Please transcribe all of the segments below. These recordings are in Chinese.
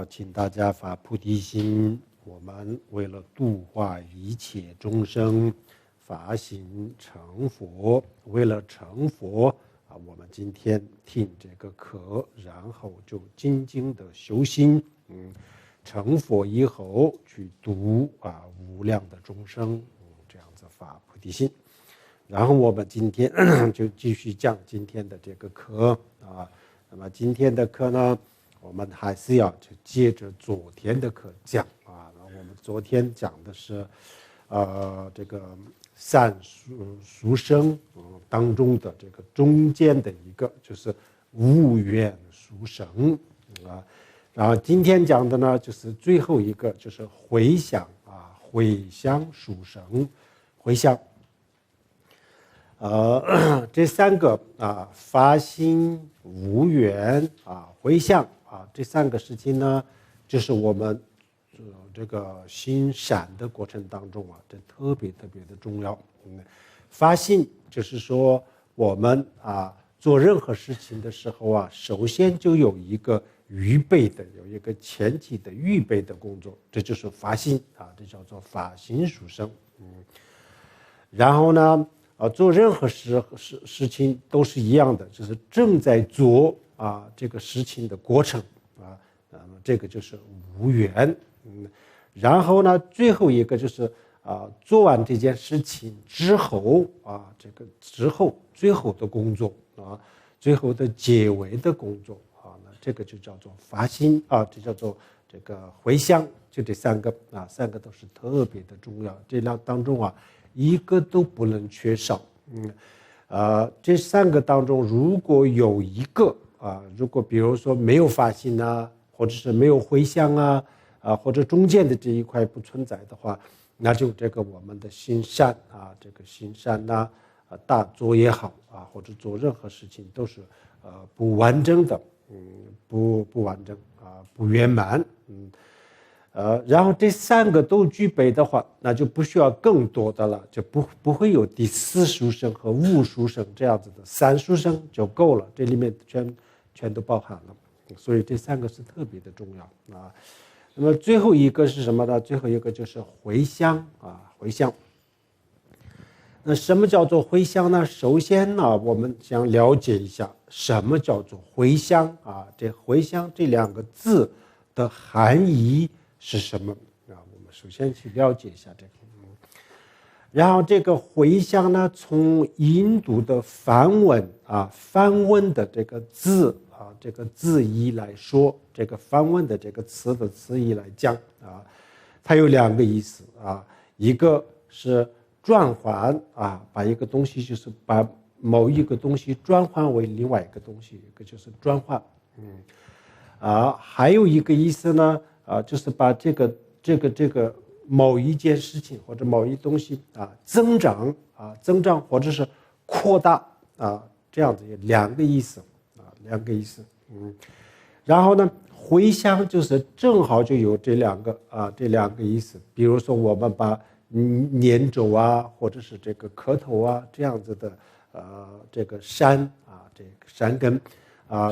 请大家发菩提心，我们为了度化一切众生，发心成佛。为了成佛我们今天听这个课，然后就精进的修心，成佛以后去度无量的众生，这样子发菩提心。然后我们今天就继续讲今天的这个课那么今天的课呢，我们还是要就接着昨天的课讲我们昨天讲的是这个三殊生当中的这个中间的一个就是无缘殊生然后今天讲的呢就是最后一个就是回向回向殊生。回向这三个发心、无缘回向这三个事情呢，就是我们这个行善的过程当中这特别特别的重要。发心就是说我们做任何事情的时候首先就有一个预备的，有一个前期的预备的工作，这就是发心这叫做发心殊生。然后呢做任何事情都是一样的，就是正在做这个事情的过程这个就是无缘。然后呢最后一个就是做完这件事情之后这个之后最后的工作最后的结尾的工作那这个就叫做发心这叫做这个回向。就这三个三个都是特别的重要，这两当中一个都不能缺少。这三个当中如果有一个如果比如说没有发心或者是没有回向或者中间的这一块不存在的话，那就这个我们的行善这个行善大做也好或者做任何事情都是不完整的，不完整不圆满。然后这三个都具备的话，那就不需要更多的了，就不会有第四殊生和五殊生这样子的，三殊生就够了，这里面全都包含了。所以这三个是特别的重要那么最后一个是什么呢？最后一个就是回向回向。那什么叫做回向呢？首先我们想了解一下什么叫做回向这回向这两个字的含义是什么我们首先去了解一下这个。然后这个回向呢，从印度的梵文梵文的这个字这个字义来说，这个梵文的这个词的词义来讲它有两个意思一个是转换把一个东西就是把某一个东西转换为另外一个东西，一个就是转换还有一个意思呢就是把这个某一件事情或者某一东西增长或者是扩大这样子两个意思然后呢回向就是正好就有这两个意思。比如说我们把念咒或者是这个磕头这样子的这个善这个善根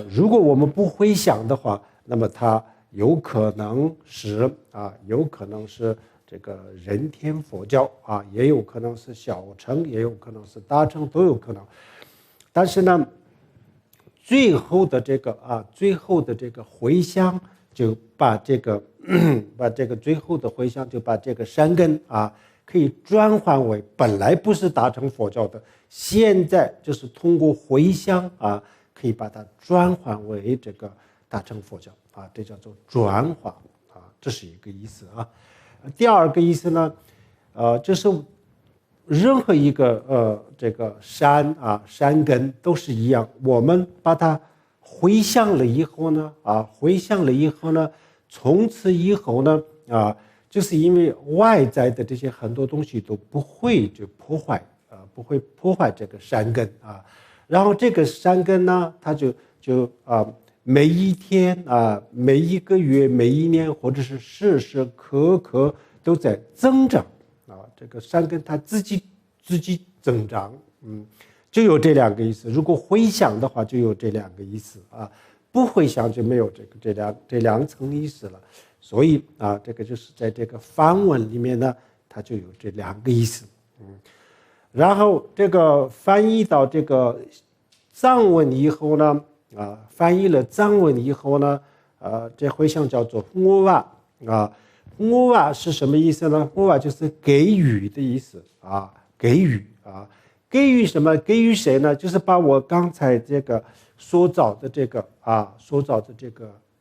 如果我们不回向的话，那么它有可能是这个人天佛教也有可能是小乘，也有可能是大乘，都有可能。但是呢最后的这个回向就把这个最后的回向就把这个善根可以转换为本来不是大乘佛教的，现在就是通过回向可以把它转换为这个大乘佛教这叫做转化这是一个意思第二个意思呢就是任何一个这个善根都是一样，我们把它回向了以后呢从此以后呢就是因为外在的这些很多东西都不会就破坏这个善根然后这个善根呢它就每一天每一个月每一年或者是时时刻刻都在增长这个善根它自己增长就有这两个意思。如果回向的话就有这两个意思不回向就没有这两层意思了。所以啊，这个就是在这个梵文里面呢，它就有这两个意思。然后这个翻译到这个藏文以后呢，翻译了藏文以后呢，这回向叫做木瓦木瓦是什么意思呢？木瓦就是给予的意思给予给予什么？给予谁呢？就是把我刚才这个所找的这个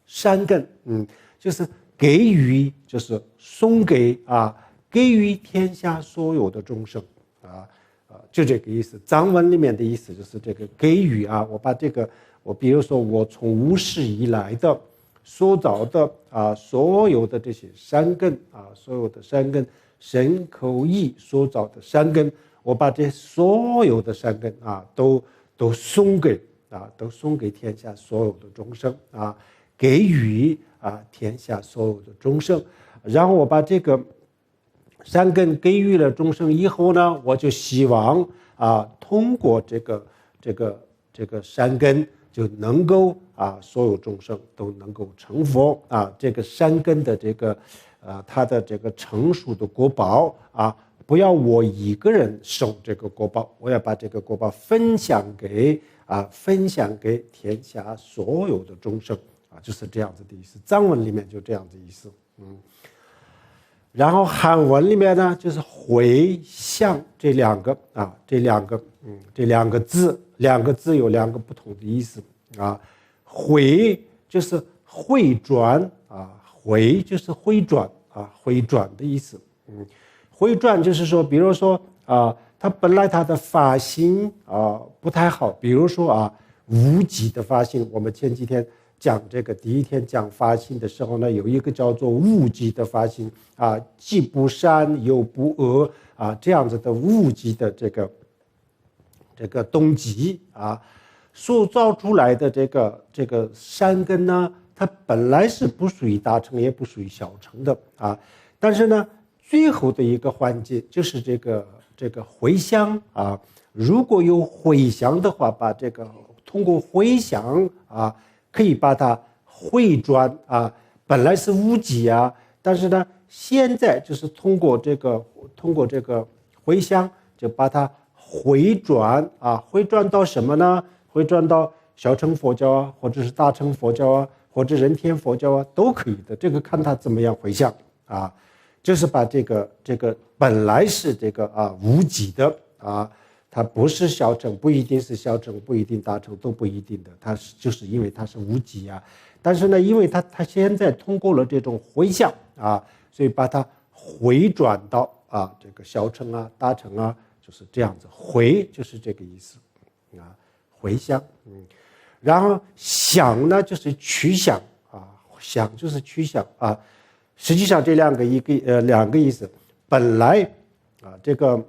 山根，就是给予，就是送给给予天下所有的众生就这个意思。藏文里面的意思就是这个给予我把这个比如说我从无始以来的所找的所有的这些山根所有的山根身口意所找的山根，我把这所有的山根都送给天下所有的众生给予天下所有的众生。然后我把这个山根给予了众生以后呢，我就希望通过这个山根就能够所有众生都能够成佛这个山根的这个它的这个成熟的果报不要我一个人受这个果报，我要把这个果报分享给天下所有的众生就是这样子的意思。藏文里面就这样子意思。然后汉文里面呢，就是回向这两个字有两个不同的意思回就是回转回就是回转回转的意思。回转就是说，比如说他本来他的发心不太好，比如说无极的发心。我们前几天讲这个第一天讲发心的时候呢，有一个叫做无极的发心既不善又不恶这样子的无极的这个动机塑造出来的这个善根呢，它本来是不属于大乘也不属于小乘的但是呢最后的一个环节就是这个回向如果有回向的话，把这个通过回向可以把它回转本来是无极但是呢现在就是通过这个回向就把它回转回转到什么呢？回转到小乘佛教或者是大乘佛教或者人天佛教都可以的，这个看他怎么样回向就是把这个本来是这个无极的它不是小乘，不一定是小乘，不一定大乘，都不一定的，它就是因为它是无极但是呢因为它现在通过了这种回向所以把它回转到这个小乘大乘就是这样子。回就是这个意思回向然后想呢就是趋向想就是趋向实际上这两个意思。本来这个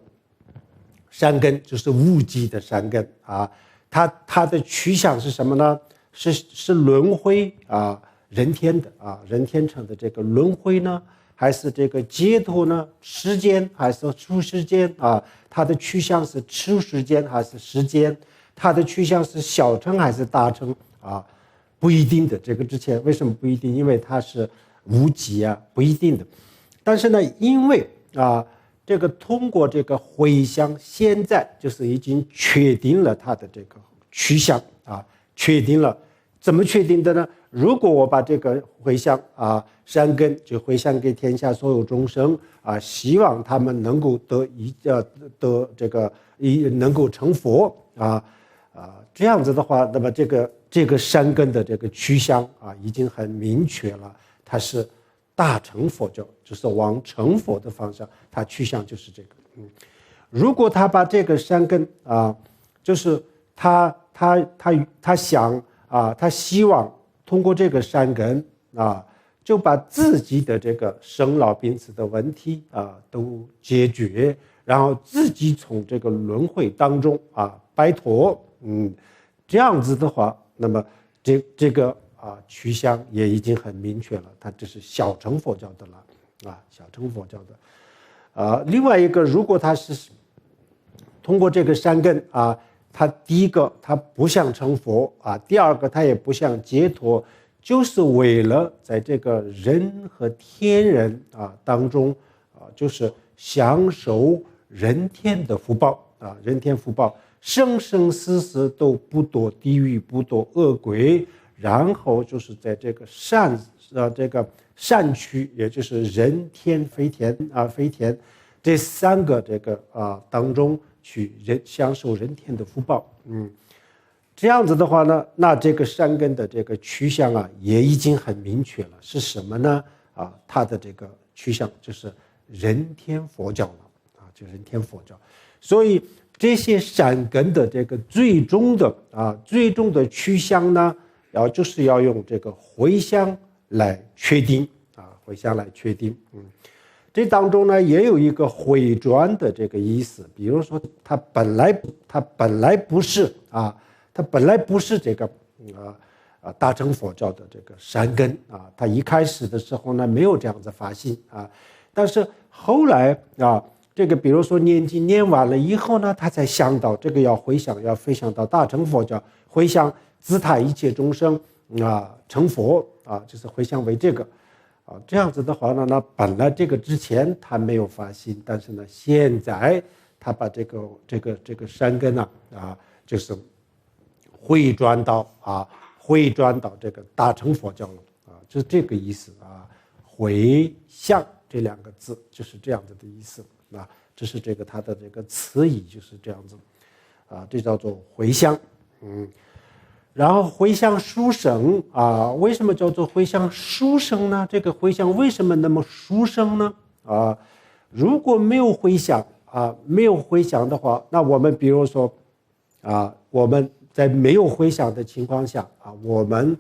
山根就是无极的山根它的趋向是什么呢？是轮回人天的人天成的这个轮回呢，还是这个解脱呢？时间还是出时间它的趋向是出时间还是时间？它的趋向是小乘还是大乘不一定的。这个之前为什么不一定？因为它是无极不一定的。但是呢因为这个通过这个回向，现在就是已经确定了它的这个趋向确定了。怎么确定的呢？如果我把这个回向善根就回向给天下所有众生希望他们能够得这个能够成佛这样子的话，那么这个善根的这个趋向已经很明确了，它是大乘佛教，就是往成佛的方向，它趋向就是这个。如果他把这个善根就是他想他希望通过这个善根就把自己的这个生老病死的问题都解决，然后自己从这个轮回当中摆脱这样子的话，那么这个趋向也已经很明确了，它这是小乘佛教的了小乘佛教的另外一个，如果他是通过这个善根他第一个他不想成佛啊，第二个他也不想解脱，就是为了在这个人和天人啊当中啊，就是享受人天的福报啊，人天福报，生生死死都不堕地狱，不堕恶鬼，然后就是在这个这个善趣，也就是人天非天啊非天这三个这个当中去享受人天的福报。这样子的话呢，那这个善根的这个趋向啊也已经很明确了，是什么呢？它的这个趋向就是人天佛教了啊，就人天佛教。所以这些善根的这个最终的趋向呢，就是要用这个回向来确定啊，回向来确定。这当中呢也有一个回转的这个意思，比如说它本来不是这个大乘佛教的这个善根啊，它一开始的时候呢没有这样子发心啊，但是后来这个比如说念经念完了以后呢，他才想到这个要回向，要回向到大乘佛教，回向自他一切众生成佛啊，就是回向为这个这样子的话呢，那本来这个之前他没有发心，但是呢，现在他把这个善根就是回转到这个大乘佛教了就是这个意思回向这两个字就是这样子的意思这是这个它的这个词义就是这样子这叫做回向。然后回向殊胜为什么叫做回向殊胜呢？这个回向为什么那么殊胜呢？如果没有回向的话，那我们比如说我们在没有回向的情况下我们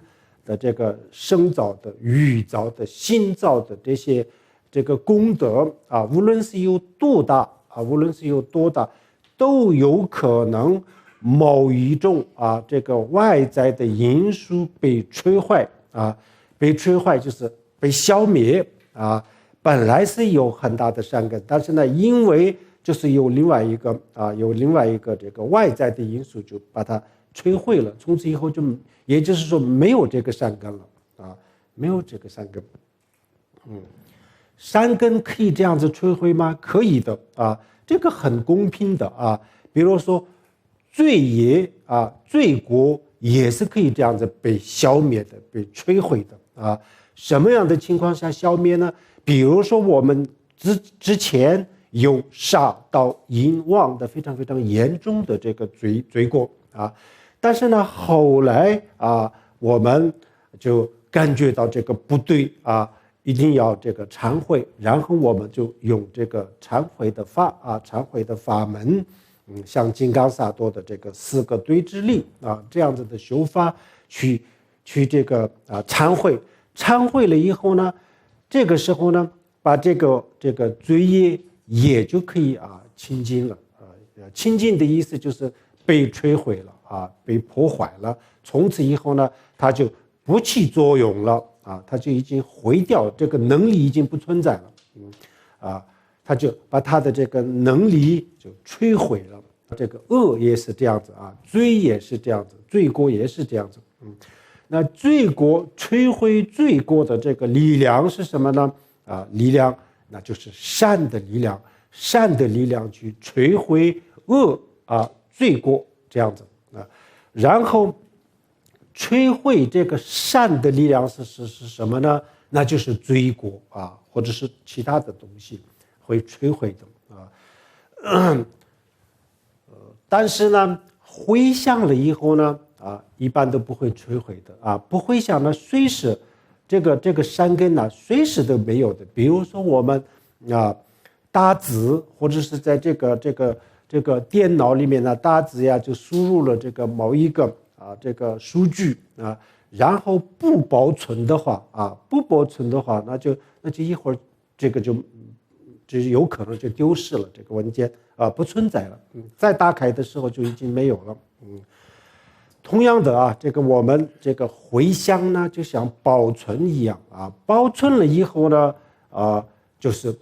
的这个生造的、语造的、心造的这个功德无论是有多大都有可能某一种这个外在的因素被摧坏被摧坏就是被消灭本来是有很大的善根，但是呢，因为就是有另外一个这个外在的因素就把它摧毁了，从此以后也就是说没有这个善根了没有这个善根。善根可以这样子摧毁吗？可以的这个很公平的比如说罪过也是可以这样子被消灭的，被摧毁的什么样的情况下消灭呢？比如说我们之前有杀盗淫妄的非常非常严重的这个罪过但是呢后来我们就感觉到这个不对一定要这个忏悔，然后我们就用这个忏悔的法门像金刚萨埵的这个4个对治力这样子的修法去这个忏悔了以后呢，这个时候呢把这个罪业也就可以清净了清净的意思就是被摧毁了被破坏了，从此以后呢它就不起作用了它就已经毁掉，这个能力已经不存在了他就把他的这个能力就摧毁了。这个恶也是这样子罪也是这样子，罪过也是这样子那罪过摧毁罪过的这个力量是什么呢？力量那就是善的力量，善的力量去摧毁恶罪过这样子然后摧毁这个善的力量是什么呢？那就是罪过或者是其他的东西会摧毁的但是呢回向了以后呢一般都不会摧毁的不回向呢随时这个善根呢随时都没有的。比如说我们打字或者是在这个电脑里面呢打字呀，就输入了这个某一个这个数据然后不保存的话那就一会儿这个就有可能就丢失了，这个文件不存在了再打开的时候就已经没有了同样的这个我们这个回向呢就像保存一样保存了以后呢就是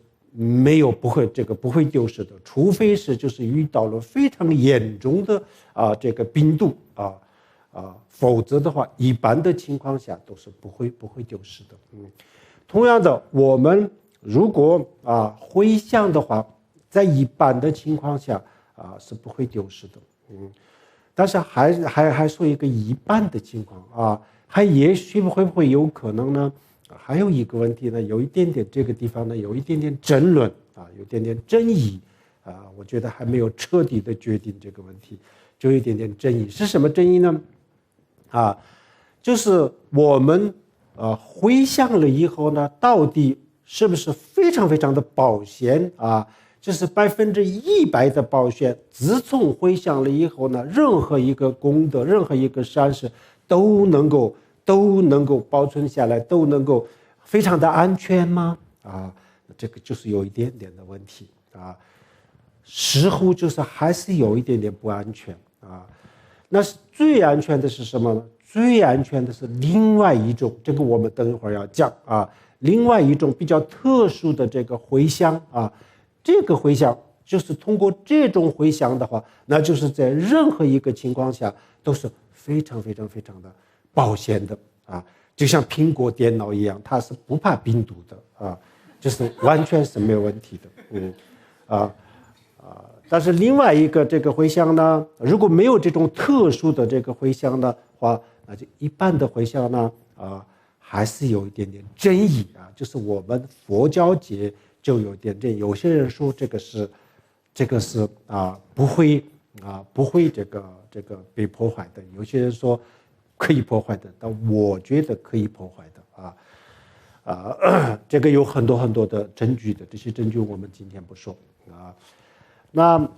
不会丢失的，除非是就是遇到了非常严重的这个病毒否则的话，一般的情况下都是不会丢失的。同样的，我们如果回向的话，在一般的情况下是不会丢失的。但是还说一个一般的情况还也许会不会有可能呢？还有一个问题呢，有一点点这个地方呢有一点点争论有一点点争议我觉得还没有彻底的决定这个问题，就有一点点争议。是什么争议呢？就是我们回向了以后呢，到底是不是非常非常的保险就是100%的保险？自从回向了以后呢，任何一个功德，任何一个善事都能够保存下来，都能够非常的安全吗？这个就是有一点点的问题似乎就是还是有一点点不安全那是最安全的是什么呢？最安全的是另外一种，这个我们等一会儿要讲另外一种比较特殊的这个回向这个回向就是通过这种回向的话，那就是在任何一个情况下都是非常非常非常的保险的就像苹果电脑一样，它是不怕病毒的就是完全是没有问题的但是另外一个这个回向呢，如果没有这种特殊的这个回向的话，那就一般的回向呢还是有一点点争议就是我们佛教界就有点争议。有些人说这个是不会这个被破坏的，有些人说可以破坏的，但我觉得可以破坏的这个有很多很多的证据的，这些证据我们今天不说那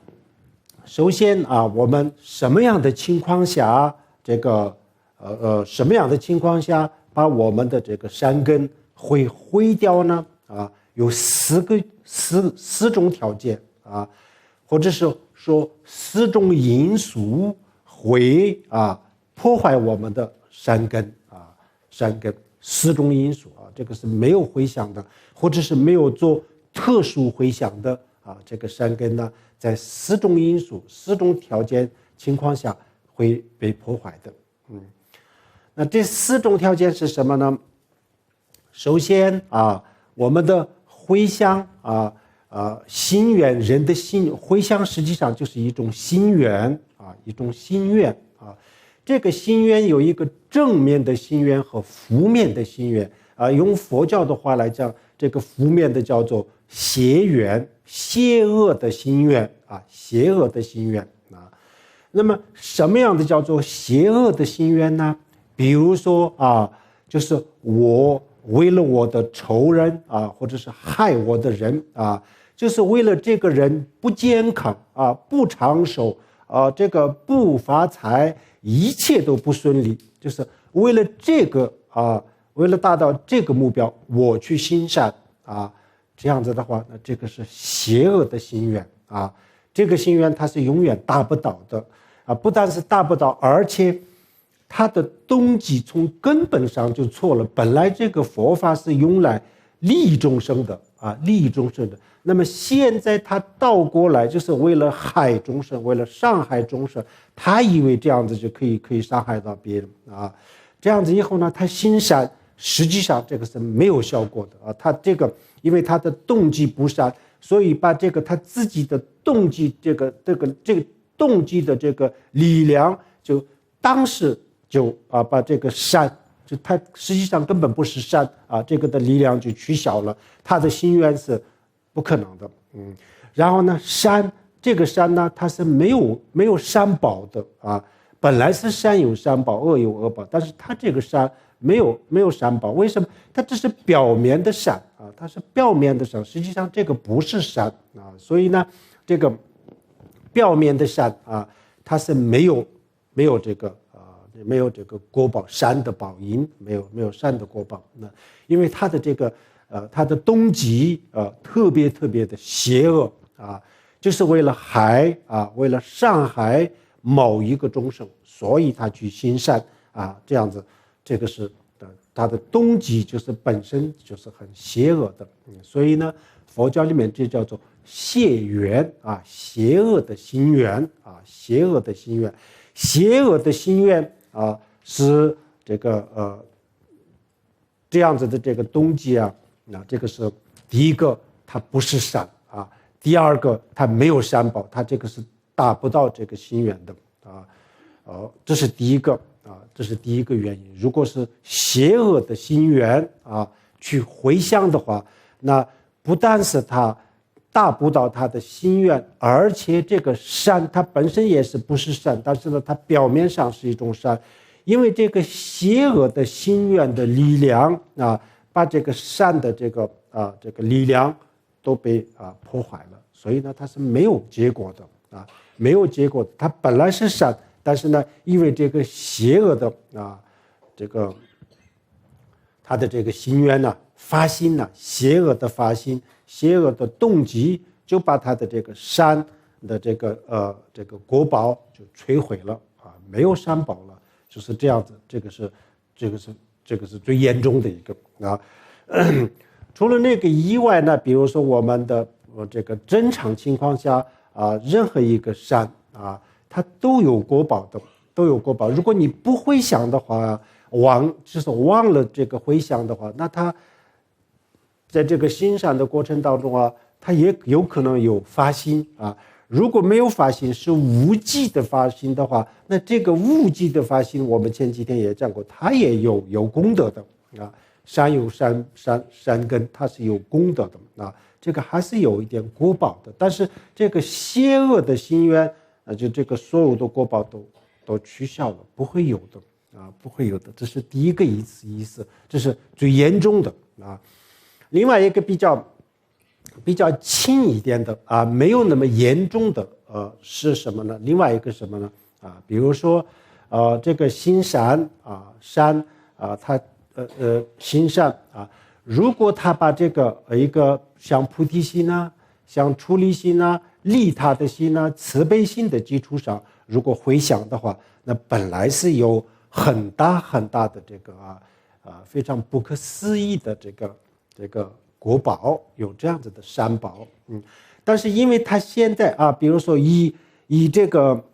首先我们什么样的情况下什么样的情况下把我们的这个善根会毁掉呢？有四种条件或者是说4种因素会破坏我们的善根4种因素这个是没有回向的，或者是没有做特殊回向的这个善根呢，在4种因素、4种条件情况下会被破坏的。那这4种条件是什么呢？首先我们的回向心愿，人的心回向实际上就是一种心愿一种心愿这个心愿有一个正面的心愿和负面的心愿用佛教的话来讲，这个负面的叫做邪愿，邪恶的心愿邪恶的心愿那么什么样的叫做邪恶的心愿呢？比如说就是我为了我的仇人或者是害我的人就是为了这个人不健康不长寿这个不发财，一切都不顺利，就是为了这个为了达到这个目标，我去行善这样子的话，那这个是邪恶的心愿这个心愿它是永远达不到的不但是达不到，而且它的动机从根本上就错了。本来这个佛法是用来利益众生的利益众生的，那么现在他倒过来，就是为了害众生，为了伤害众生，他以为这样子就可以伤害到别人这样子以后呢，他行善，实际上这个是没有效果的他这个因为他的动机不善，所以把这个他自己的动机这个动机的这个力量，就当时就把这个善，就他实际上根本不是善这个的力量就取消了，他的心愿是不可能的然后呢，这个善呢，它是没有善报的本来是善有善报，恶有恶报，但是他这个善没有善报，为什么？它只是表面的善它是表面的善，实际上这个不是善所以呢，这个表面的善它是没有这个没有这个果报，善的报应没有善的果报因为他的这个他的动机特别的邪恶就是为了害为了伤害某一个众生，所以他去行善这样子，这个是他的动机就是本身就是很邪恶的所以呢，佛教里面这叫做邪缘啊，邪恶的心缘啊，邪恶的心缘，邪恶的心缘啊，是这个这样子的这个动机啊，那这个是第一个，它不是善啊；第二个，它没有善报，它这个是达不到这个心愿的啊。这是第一个啊，这是第一个原因。如果是邪恶的心缘啊，去回向的话，那不但是它达不到他的心愿，而且这个善它本身也是不是善，但是呢，它表面上是一种善。因为这个邪恶的心愿的力量啊，把这个善的这个力量都被破坏了，所以呢，它是没有结果的啊，没有结果的。它本来是善，但是呢，因为这个邪恶的这个他的这个心愿呢，发心呢，邪恶的发心，邪恶的动机，就把他的这个善的这个果报就摧毁了啊，没有善报了。就是这样子，这个是最严重的一个啊。除了那个以外呢，比如说我们的这个正常情况下啊，任何一个善啊，它都有果报的，都有果报。如果你不回向的话，就是忘了这个回向的话，那它在这个行善的过程当中啊，它也有可能有发心啊。如果没有发心，是无记的发心的话，那这个无记的发心，我们前几天也讲过，它也有功德的啊。善有善根，它是有功德的啊，这个还是有一点果报的。但是这个邪恶的心愿啊，就这个所有的果报都取消了，不会有的啊，不会有的。这是第一个意思，这是最严重的啊。另外一个比较轻一点的啊，没有那么严重的是什么呢？另外一个什么呢？啊，比如说这个行善啊，善啊，它行善啊，如果他把这个一个像菩提心啊，像出离心啊，利他的心啊，慈悲心的基础上，如果回想的话，那本来是有很大很大的这个非常不可思议的这个果报，有这样子的善报，但是因为他现在啊，比如说以这个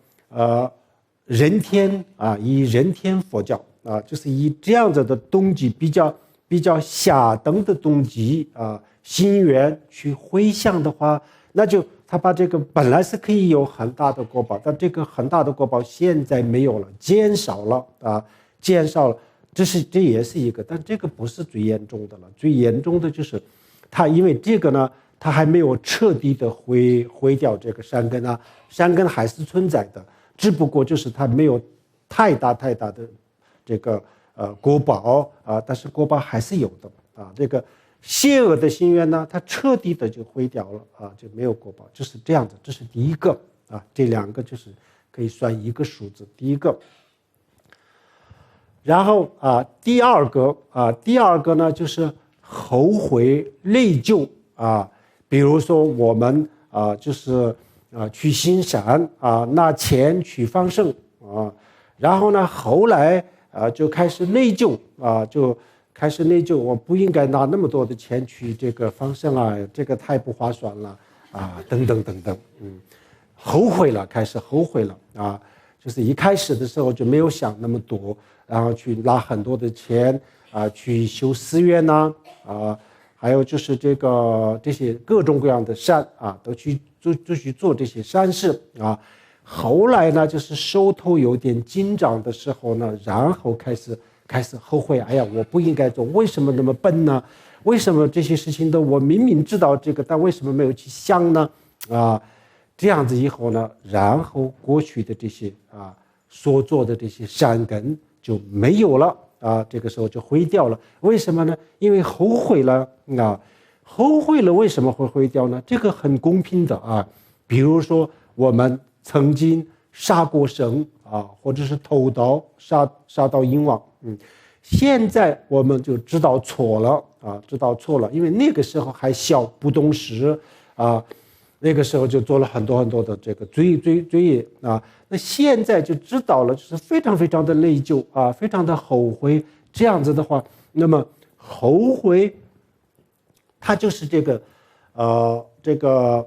人天啊，以人天佛教啊，就是以这样子的动机比较下等的动机啊，心愿去回向的话，那就他把这个本来是可以有很大的果报，但这个很大的果报现在没有了，减少了啊，减少了。这也是一个，但这个不是最严重的了。最严重的就是他因为这个呢，他还没有彻底的毁掉这个善根啊，善根还是存在的，只不过就是他没有太大的这个果报啊，但是果报还是有的啊。这个邪恶的心愿呢，它彻底的就毁掉了啊，就没有果报，就是这样子。这是第一个啊，这两个就是可以算一个数字，第一个。然后第二个呢，就是后悔内疚啊。比如说我们就是去行善啊，拿钱去放生啊，然后呢后来就开始内疚啊，我不应该拿那么多的钱去这个放生啊，这个太不划算了啊，等等，开始后悔了啊，就是一开始的时候就没有想那么多。然后去拿很多的钱去修寺院呐还有就是这些各种各样的善都去做这些善事啊。后来呢，就是手头有点紧张的时候呢，然后开始后悔，哎呀，我不应该做，为什么那么笨呢？为什么这些事情都我明明知道这个，但为什么没有去想呢？这样子以后呢，然后过去的这些所做的这些善根就没有了啊，这个时候就毁掉了。为什么呢？因为后悔了后悔了，为什么会毁掉呢？这个很公平的啊。比如说我们曾经杀过生或者是偷盗杀到淫妄，现在我们就知道错了因为那个时候还小不懂事那个时候就做了很多的这个罪业那现在就知道了，就是非常的内疚非常的后悔。这样子的话，那么后悔，它就是这个这个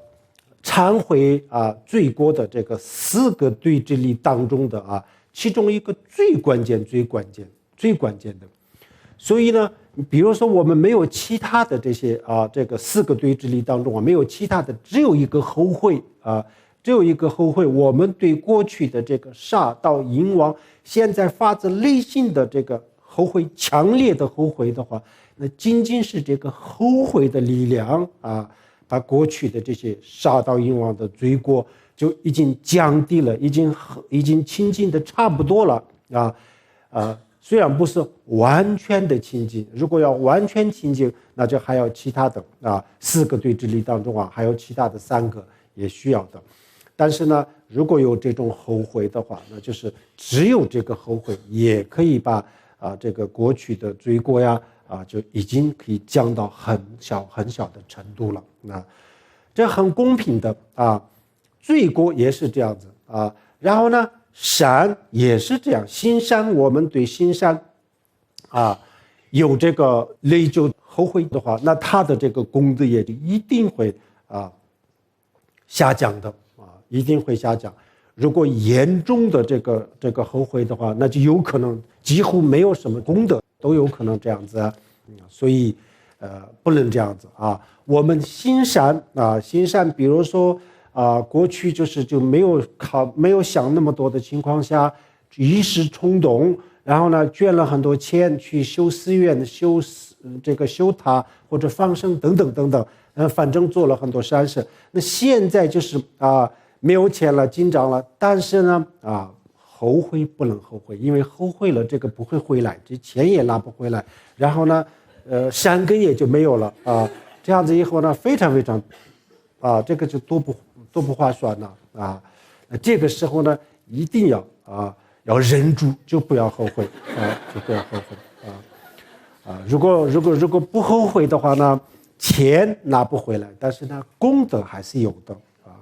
忏悔罪过的这个4个对治力当中的其中一个最关键的。所以呢，比如说我们没有其他的这些这个4个对治力当中没有其他的，只有一个后悔我们对过去的这个杀盗淫妄，现在发自内心的这个后悔，强烈的后悔的话，那仅仅是这个后悔的力量把过去的这些杀盗淫妄的罪过就已经降低了，已经清净的差不多了虽然不是完全的清净，如果要完全清净，那就还有其他的4个对治力当中还有其他的3个也需要的。但是呢，如果有这种后悔的话，那就是只有这个后悔也可以把这个过去的罪过就已经可以降到很小的程度了。那这很公平的罪过也是这样子然后呢，善也是这样，心善，我们对心善有这个内疚后悔的话，那他的这个功德也就一定会下降的一定会下降。如果严重的这个后悔的话，那就有可能几乎没有什么功德，都有可能这样子所以不能这样子我们心善心善，比如说过去就没有想那么多的情况下，一时冲动，然后呢捐了很多钱去修寺院、修塔或者放生等等反正做了很多善事。那现在就是没有钱了，紧张了，但是呢后悔不能后悔，因为后悔了这个不会回来，这钱也拿不回来，然后呢善根也就没有了这样子以后呢非常这个就多不划算了这个时候呢一定要忍住，就不要后悔就不要后悔如果不后悔的话呢，钱拿不回来，但是呢功德还是有的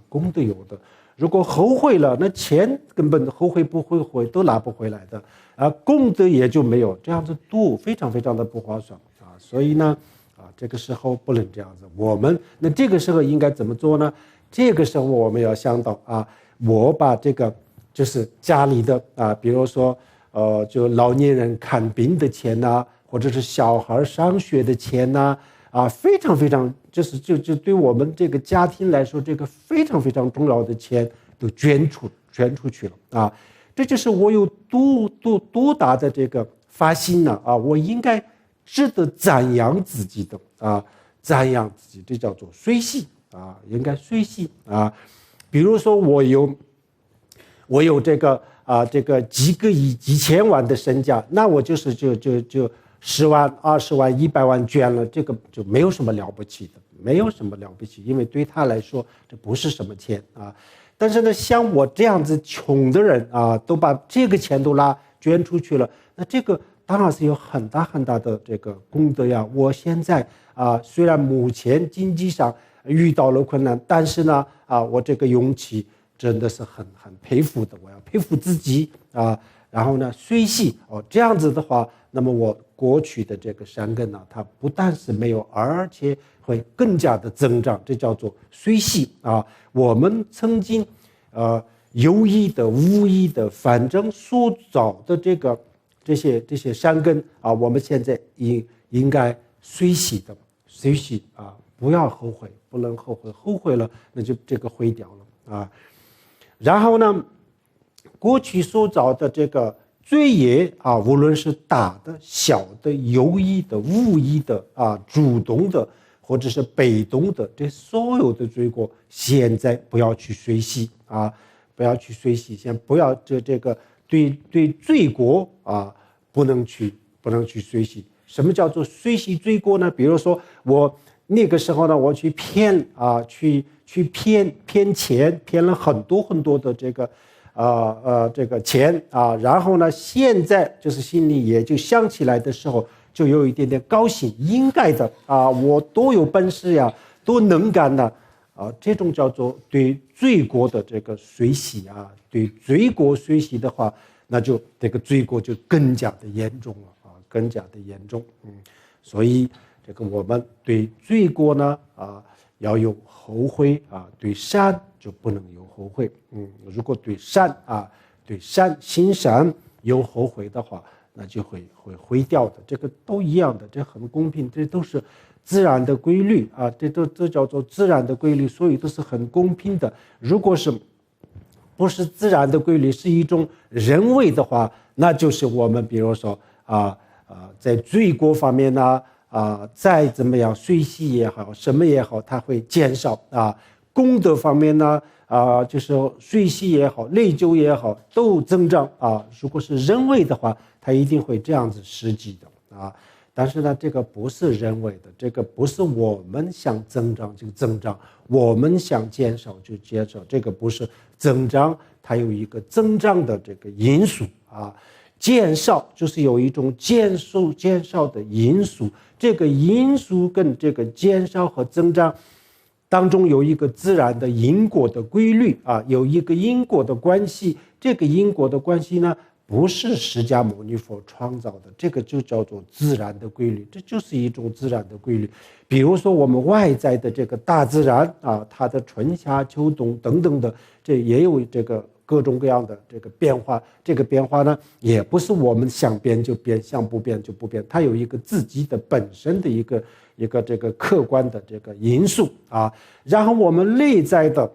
功德有的。如果后悔了，那钱根本后悔不后悔都拿不回来的功德也就没有，这样子非常的不划算所以呢这个时候不能这样子。那这个时候应该怎么做呢？这个时候我们要想到我把这个就是家里的比如说就老年人看病的钱或者是小孩上学的钱非常就对我们这个家庭来说，这个非常重要的钱都捐出去了这就是我有多大的这个发心呢我应该值得赞扬自己的赞扬自己，这叫做随喜应该随喜比如说我有这个几个亿几千万的身价，那我就10万20万100万捐了，这个就没有什么了不起的，没有什么了不起，因为对他来说这不是什么钱但是呢，像我这样子穷的人都把这个钱都捐出去了，那这个当然是有很大的这个功德呀。我现在虽然目前经济上遇到了困难，但是呢我这个勇气真的是很佩服的，我要佩服自己然后呢随喜这样子的话，那么我过去的这个善根它不但是没有，而且会更加的增长，这叫做随喜我们曾经有意的无意的反正所造的这些善根我们现在应该随喜不要后悔，不能后悔，后悔了那就这个毁掉了然后呢过去所造的这个罪业无论是大的小的有意的无意的主动的或者是被动的，这所有的罪过现在不要去随喜不要去随喜，先不要这个对罪过不能去随喜。什么叫做随喜罪过呢？比如说我那个时候呢，我去骗钱，骗了很多的这个钱然后呢，现在就是心里也就想起来的时候，就有一点点高兴，应该的我多有本事呀，多能干呢这种叫做对罪过的这个随喜对罪过随喜的话，那就这个罪过就更加的严重了更加的严重所以这个我们对罪过呢要有后悔啊，对善就不能有后悔。如果对善行善有后悔的话，那就会毁掉的。这个都一样的，这很公平，这都是自然的规律啊，这叫做自然的规律，所以都是很公平的。如果是不是自然的规律，是一种人为的话，那就是我们比如说在罪过方面呢再怎么样水洗也好，什么也好，它会减少啊。功德方面呢就是水洗也好，内疚也好，都增长啊。如果是人为的话，它一定会这样子实际的啊。但是呢，这个不是人为的，这个不是我们想增长就增长，我们想减少就减少，这个不是增长，它有一个增长的这个因素啊。减少就是有一种减少的因素，这个因素跟这个减少和增长当中有一个自然的因果的规律啊，有一个因果的关系。这个因果的关系呢，不是释迦牟尼佛创造的，这个就叫做自然的规律，这就是一种自然的规律。比如说我们外在的这个大自然啊，它的春夏秋冬等等的，这也有这个各种各样的这个变化。这个变化呢，也不是我们想变就变，想不变就不变，它有一个自己的本身的一个这个客观的这个因素啊。然后我们内在的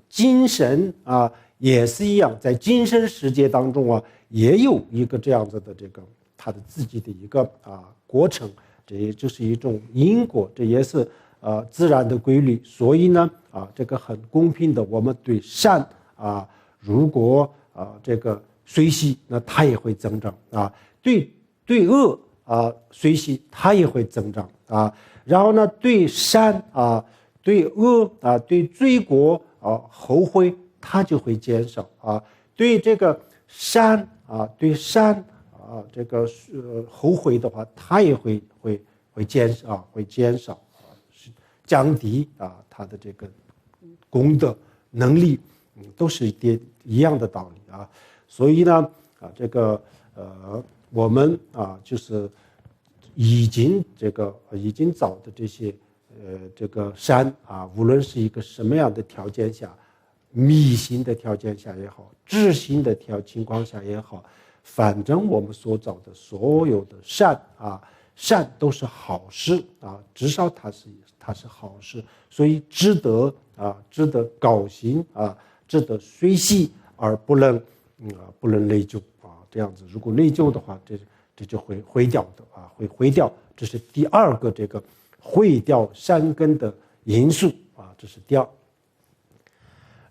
精神啊也是一样，在精神世界当中啊，也有一个这样子的这个它的自己的一个过程，这也就是一种因果，这也是自然的规律。所以呢这个很公平的，我们对善如果这个随喜，那它也会增长对恶随喜它也会增长然后呢对善对恶对罪过后悔它就会减少对这个善对善这个后悔的话，它也会减少降低它的这个功德能力，都是一样的道理所以呢这个我们就是已经找的这些这个善无论是一个什么样的条件下，迷信的条件下也好，知心的情况下也好，反正我们所找的所有的善都是好事至少它是好事，所以值得高兴值得随喜，而不能内疚这样子。如果内疚的话，这就会毁掉的会毁掉。这是第二个这个毁掉善根的因素这是第二。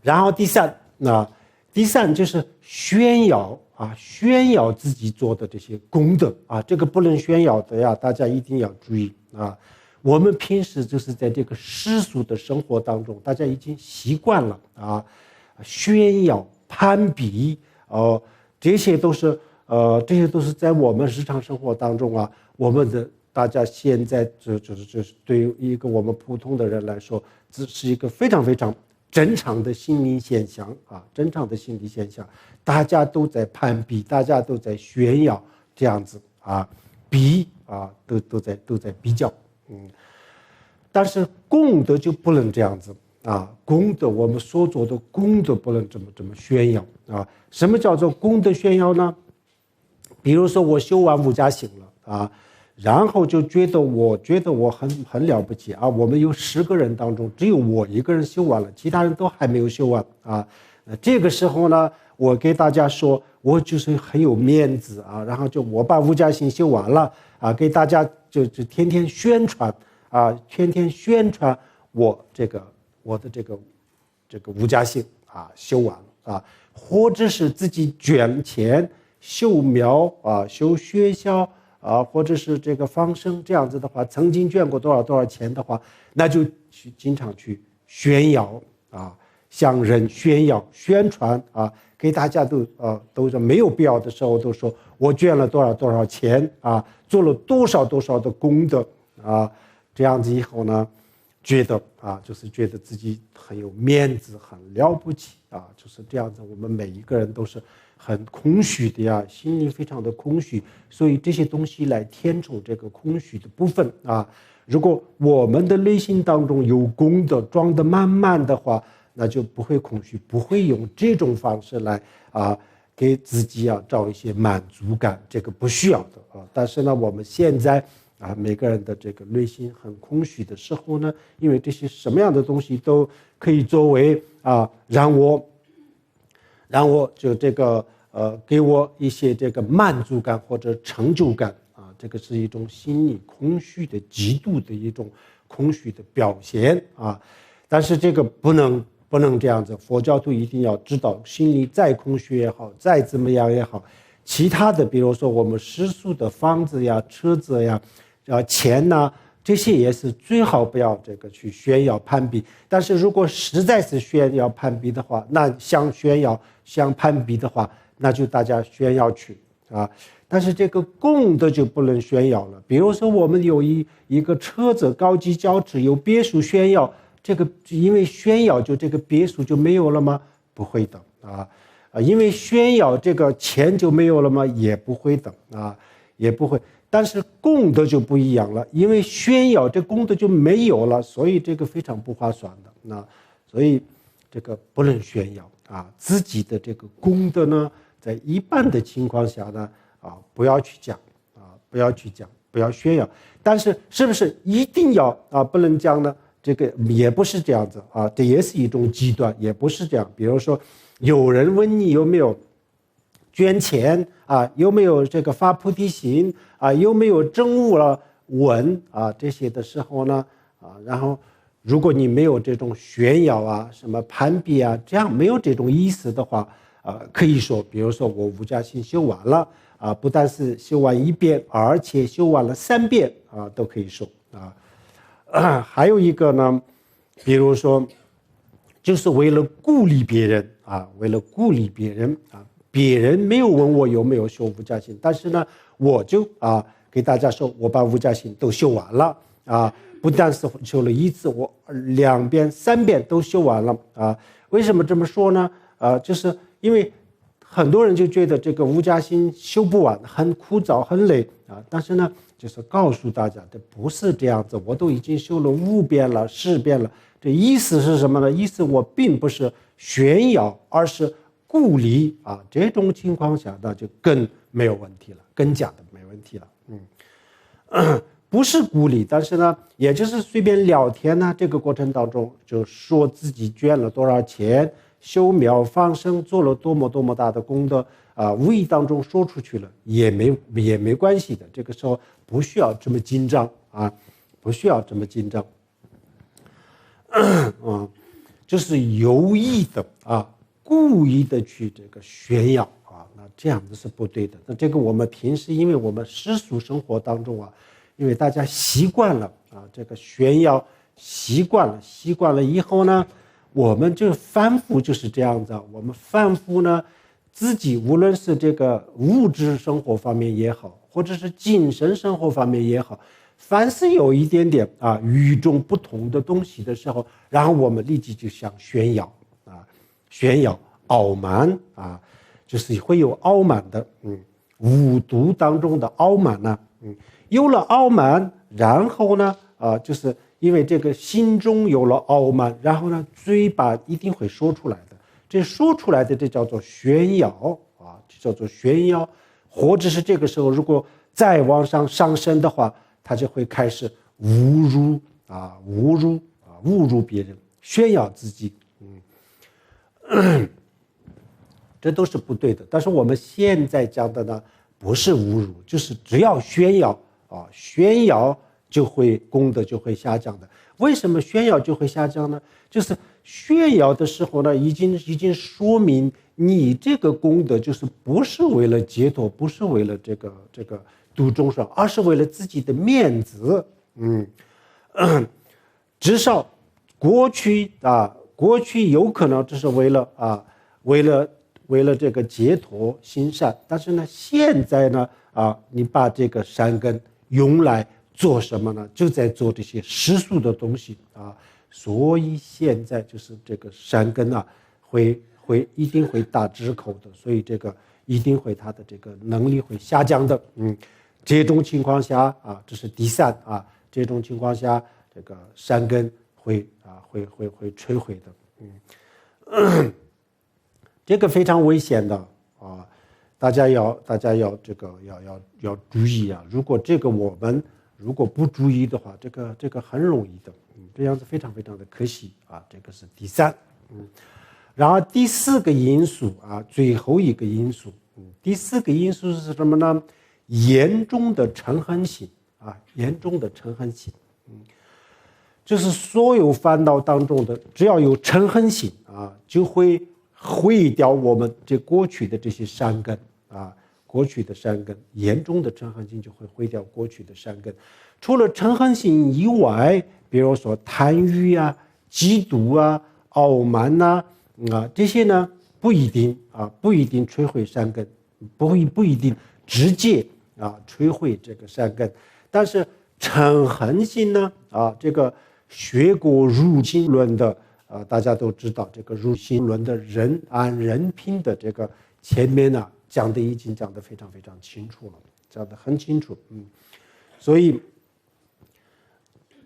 然后第三就是炫耀自己做的这些功德这个不能炫耀的大家一定要注意我们平时就是在这个世俗的生活当中，大家已经习惯了炫耀攀比这些都是在我们日常生活当中我们的大家现在就是对于一个我们普通的人来说，这是一个非常非常正常的心理现象大家都在攀比，大家都在炫耀，这样子比都在比较但是功德就不能这样子功德我们所做的功德不能这么炫耀什么叫做功德炫耀呢？比如说我修完无家行了然后就觉得我很了不起我们有10个人当中只有我一个人修完了，其他人都还没有修完这个时候呢，我给大家说我就是很有面子然后就我把无家行修完了给大家就天天宣传我的这个无家行修完了或者是自己捐钱修庙修学校或者是这个放生，这样子的话，曾经捐过多少钱的话，那就经常去炫耀向人炫耀宣传给大家都是没有必要的时候都说我捐了多少钱做了多少的功德这样子以后呢，觉得就是觉得自己很有面子，很了不起就是这样子。我们每一个人都是很空虚的呀，心里非常的空虚，所以这些东西来填充这个空虚的部分啊。如果我们的内心当中有功德装得满满的话，那就不会空虚，不会用这种方式来给自己找一些满足感，这个不需要的啊。但是呢，我们现在每个人的这个内心很空虚的时候呢，因为这些什么样的东西都可以作为让我就这个给我一些这个满足感或者成就感这个是一种心理空虚的极度的一种空虚的表现但是这个不能这样子，佛教徒一定要知道，心里再空虚也好，再怎么样也好，其他的比如说我们世俗的房子呀、车子呀、钱呐，这些也是最好不要这个去炫耀攀比。但是如果实在是炫耀攀比的话，那想炫耀想攀比的话，那就大家炫耀去但是这个功德就不能炫耀了。比如说我们有一个车子高级轿车有别墅炫耀，这个因为炫耀就这个别墅就没有了吗？不会的因为炫耀这个钱就没有了吗？也不会的也不会。但是功德就不一样了，因为炫耀这功德就没有了，所以这个非常不划算的所以这个不能炫耀自己的这个功德呢，在一般的情况下呢不要去讲不要去讲，不要炫耀。但是是不是一定要不能讲呢？这个也不是这样子这也是一种极端，也不是这样。比如说有人问你有没有捐钱有没有这个发菩提心有没有证悟了文这些的时候呢然后如果你没有这种炫耀什么攀比这样没有这种意思的话可以说，比如说我无家心修完了不但是修完1遍，而且修完了3遍都可以说还有一个呢，比如说就是为了鼓励别人为了鼓励别人别人没有问我有没有修无家心，但是呢我就给大家说我把无家心都修完了不但是修了1次，我2遍3遍都修完了为什么这么说呢就是因为很多人就觉得这个无家心修不完，很枯燥很累但是呢就是告诉大家这不是这样子，我都已经修了5遍了10遍了。这意思是什么呢？意思我并不是炫耀，而是鼓励这种情况下那就更没有问题了，更加的没问题了不是鼓励，但是呢也就是随便聊天呢，这个过程当中就说自己捐了多少钱，修庙放生做了多么大的功德无意当中说出去了也没关系的，这个时候不需要这么紧张不需要这么紧张就是有意的故意的去这个炫耀那这样子是不对的。那这个我们平时因为我们世俗生活当中因为大家习惯了这个炫耀习惯了以后呢，我们就反复就是这样子我们反复呢自己无论是这个物质生活方面也好，或者是精神生活方面也好，凡是有一点点与众不同的东西的时候，然后我们立即就想炫耀炫耀傲慢就是会有傲慢的五毒当中的傲慢呢有了傲慢，然后呢就是因为这个心中有了傲慢，然后呢嘴巴一定会说出来的，这说出来的这叫做炫耀这叫做炫耀。或者是这个时候如果再往上升的话，他就会开始侮辱别人，炫耀自己这都是不对的。但是我们现在讲的呢不是侮辱，就是只要炫耀炫耀就会功德就会下降的。为什么炫耀就会下降呢？就是炫耀的时候呢已经说明你这个功德就是不是为了解脱，不是为了这个度众生，而是为了自己的面子至少过去有可能只是为了这个解脱行善，但是呢现在呢你把这个善根用来做什么呢？就在做这些世俗的东西所以现在就是这个善根一定会打折扣的，所以这个一定会他的这个能力会下降的。这种情况下啊，这是第三啊，这种情况下这个山根会摧毁的。这个非常危险的啊，大家要这个要注意啊。如果这个我们如果不注意的话，这个很容易的，这样子非常非常的可惜啊。这个是第三，然后第四个因素啊，最后一个因素，第四个因素是什么呢？严重的嗔恨心啊，严重的嗔恨心，就是所有烦恼当中的，只要有嗔恨心啊，就会毁掉我们这过去的这些善根啊，过去的善根，严重的嗔恨心就会毁掉过去的善根。除了嗔恨心以外，比如说贪欲啊、嫉妒啊、傲慢呐，这些呢不一定摧毁善根，不一定直接摧毁这个善根，但是嗔恨心呢这个学过入心论的大家都知道，这个入心论的人品的这个前面呢已经讲得非常非常清楚了，讲得很清楚。所以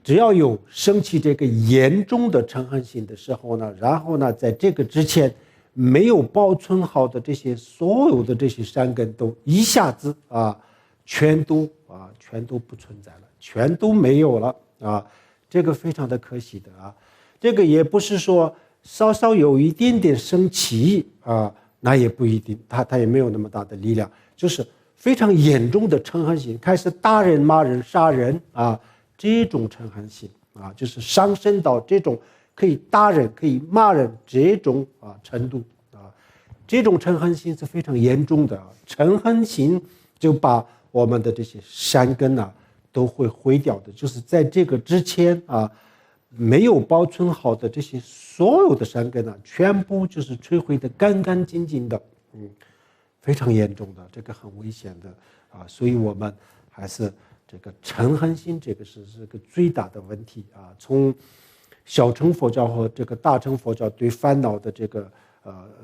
只要有升起这个严重的嗔恨心的时候呢，然后呢在这个之前没有保存好的这些所有的这些善根都一下子全都不存在了，全都没有了这个非常的可惜的这个也不是说稍稍有一点点生气那也不一定，他也没有那么大的力量，就是非常严重的嗔恨心，开始打人、骂人、杀人这种嗔恨心就是上升到这种可以打人、可以骂人这种程度这种嗔恨心是非常严重的嗔恨心就把我们的这些善根都会毁掉的，就是在这个之前没有保存好的这些所有的善根全部就是摧毁的干干净净的，非常严重的，这个很危险的所以我们还是这个嗔恨心，这个是个最大的问题从小乘佛教和这个大乘佛教对烦恼的这个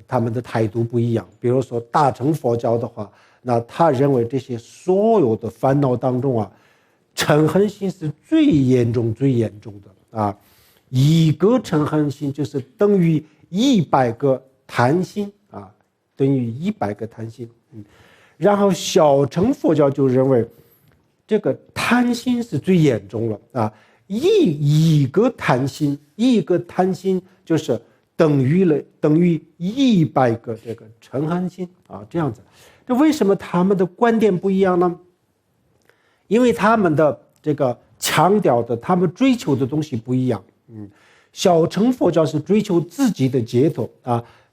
他们的态度不一样。比如说大乘佛教的话，那他认为这些所有的烦恼当中嗔恨心是最严重的一个嗔恨心就是等于100个贪心等于100个贪心。然后小乘佛教就认为这个贪心是最严重了一个贪心就是等于100个这个嗔恨心这样子。这为什么他们的观点不一样呢？因为他们的这个强调的，他们追求的东西不一样。小乘佛教是追求自己的解脱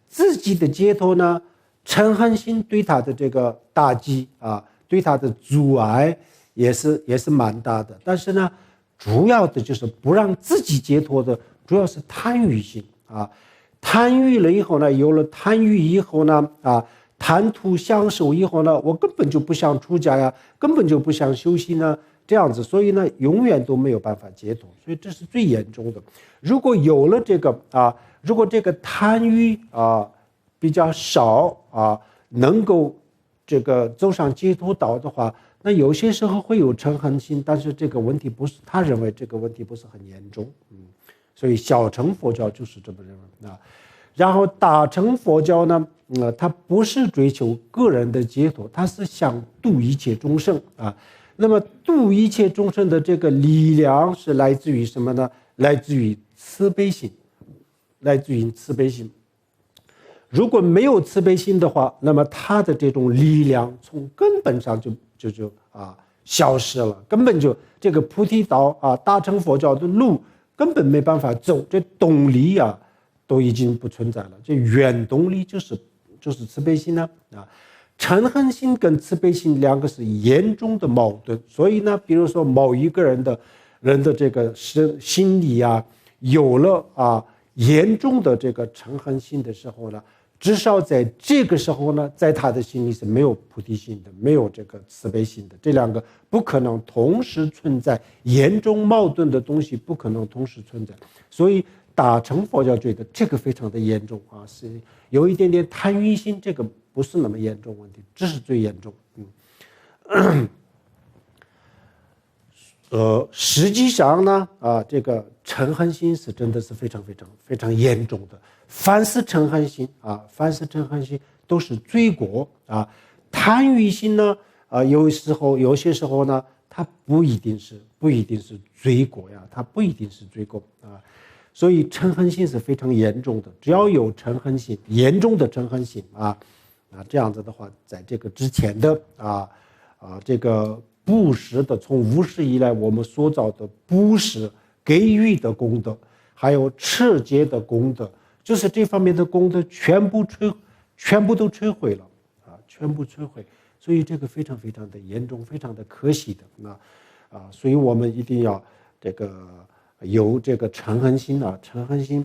自己的解脱呢，嗔恨心对他的这个打击对他的阻碍也是蛮大的。但是呢，主要的就是不让自己解脱的，主要是贪欲心贪欲了以后呢，有了贪欲以后呢贪图享受以后呢，我根本就不想出家呀，根本就不想修行呢，这样子，所以呢永远都没有办法解脱，所以这是最严重的。如果有了这个如果这个贪欲比较少能够这个走上解脱道的话，那有些时候会有嗔恨心，但是这个问题不是，他认为这个问题不是很严重。所以小乘佛教就是这么认为然后大乘佛教呢它不是追求个人的解脱，它是想度一切众生那么度一切众生的这个力量是来自于什么呢？来自于慈悲心，如果没有慈悲心的话，那么它的这种力量从根本上就消失了，根本就这个菩提道大乘佛教的路根本没办法走，这动力都已经不存在了，这原动力就是慈悲心嗔恨心跟慈悲心两个是严重的矛盾。所以呢，比如说某一个人的这个心里有了严重的这个嗔恨心的时候呢，至少在这个时候呢，在他的心里是没有菩提心的，没有这个慈悲心的，这两个不可能同时存在，严重矛盾的东西不可能同时存在。所以大乘佛教觉得这个非常的严重是有一点点贪欲心，这个不是那么严重问题，这是最严重。实际上呢，这个嗔恨心是真的是非常非常非常严重的。凡是嗔恨心都是罪过啊。贪欲心呢，有些时候呢，它不一定是罪过呀，它不一定是罪过啊。所以嗔恨心是非常严重的，只要有嗔恨心，严重的嗔恨心这样子的话，在这个之前的这个布施的，从无始以来我们所造的布施给予的功德，还有持戒的功德，就是这方面的功德全部都摧毁了全部摧毁。所以这个非常非常的严重，非常的可惜的所以我们一定要这个有这个嗔恨心嗔恨心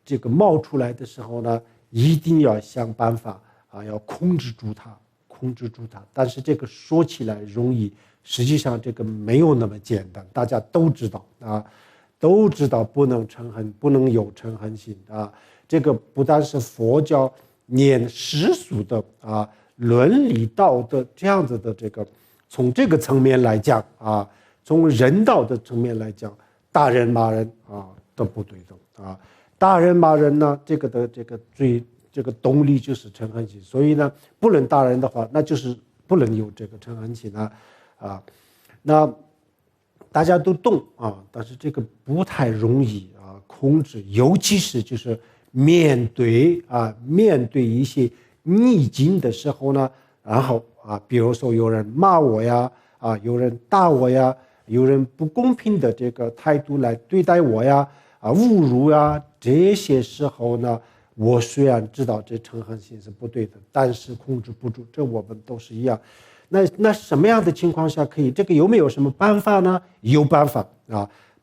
这个冒出来的时候呢，一定要想办法要控制住它。但是这个说起来容易，实际上这个没有那么简单。大家都知道不能嗔恨，不能有嗔恨心这个不但是佛教念世俗的伦理道德这样子的，这个从这个层面来讲从人道的层面来讲，打人骂人都不对的打人骂人呢，这个动力就是嗔恨心，所以呢，不能打人的话，那就是不能有这个嗔恨心那大家都懂但是这个不太容易控制，尤其是就是面对一些逆境的时候呢，然后比如说有人骂我呀有人打我呀，有人不公平的这个态度来对待我呀侮辱呀，这些时候呢，我虽然知道这嗔恨心是不对的，但是控制不住，这我们都是一样。那什么样的情况下可以？这个有没有什么办法呢？有办法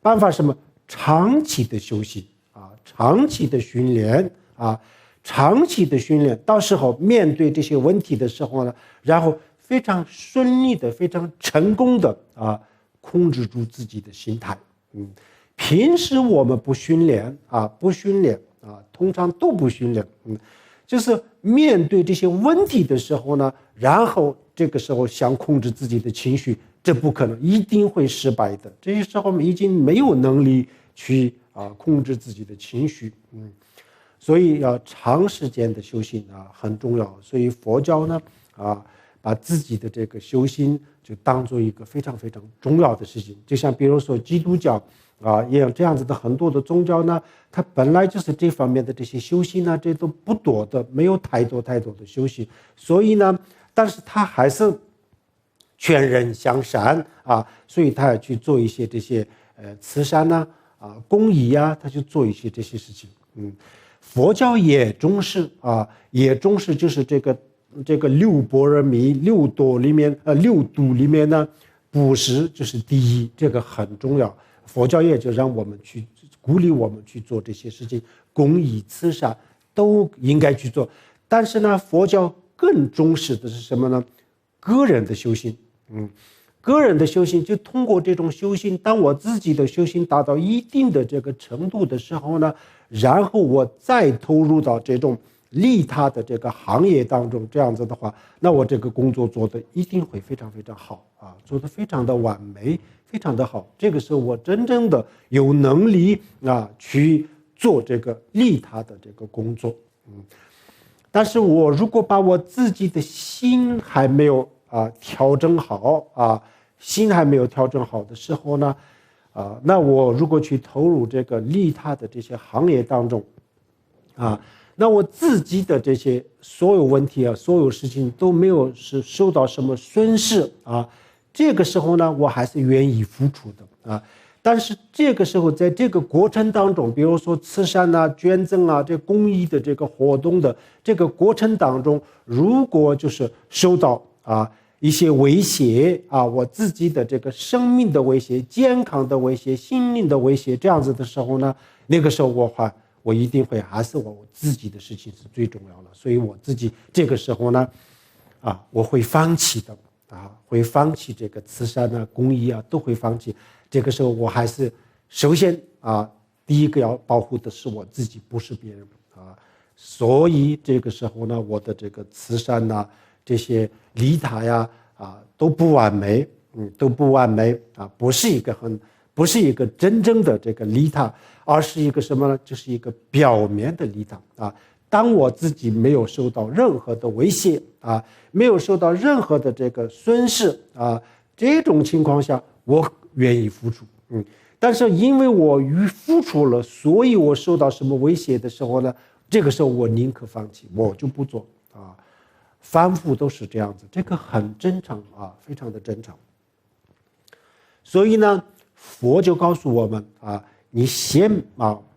办法什么？长期的休息长期的训练长期的训练，到时候面对这些问题的时候呢，然后非常顺利的、非常成功的控制住自己的心态。平时我们不训练通常都不训练就是面对这些问题的时候呢，然后这个时候想控制自己的情绪，这不可能，一定会失败的。这些时候我们已经没有能力去控制自己的情绪所以要长时间的修行很重要。所以佛教呢把自己的这个修行就当做一个非常非常重要的事情。就像比如说基督教也有这样子的很多的宗教呢，它本来就是这方面的这些修行呢，这都不多的，没有太多的修行。所以呢，但是他还是劝人向善所以他要去做一些这些慈善公益他去做一些这些事情。佛教也重视就是这个六般若蜜六度里面呢，布施就是第一，这个很重要。佛教也就让我们去鼓励我们去做这些事情，公益慈善都应该去做。但是呢，佛教更重视的是什么呢？个人的修行。个人的修行就通过这种修行，当我自己的修行达到一定的这个程度的时候呢，然后我再投入到这种利他的这个行业当中，这样子的话，那我这个工作做的一定会非常非常好做得非常的完美，非常的好。这个时候我真正的有能力去做这个利他的这个工作。但是我如果把我自己的心还没有调整好心还没有调整好的时候呢那我如果去投入这个利他的这些行业当中那我自己的这些所有问题所有事情都没有是受到什么损失这个时候呢，我还是愿意付出的但是这个时候在这个过程当中，比如说慈善捐赠这公益的这个活动的这个过程当中，如果就是受到一些威胁我自己的这个生命的威胁、健康的威胁、心灵的威胁，这样子的时候呢，那个时候我一定会还是我自己的事情是最重要的。所以我自己这个时候呢我会放弃的会放弃这个慈善公益都会放弃。这个时候我还是首先第一个要保护的是我自己，不是别人所以这个时候呢，我的这个慈善呐，这些利他呀都不完美，都不完美不是一个真正的这个利他，而是一个什么呢？就是一个表面的利他当我自己没有受到任何的威胁没有受到任何的这个损失这种情况下，我愿意付出，但是因为我付出了，所以我受到什么威胁的时候呢，这个时候我宁可放弃，我就不做反复都是这样子，这个很正常非常的正常。所以呢，佛就告诉我们你先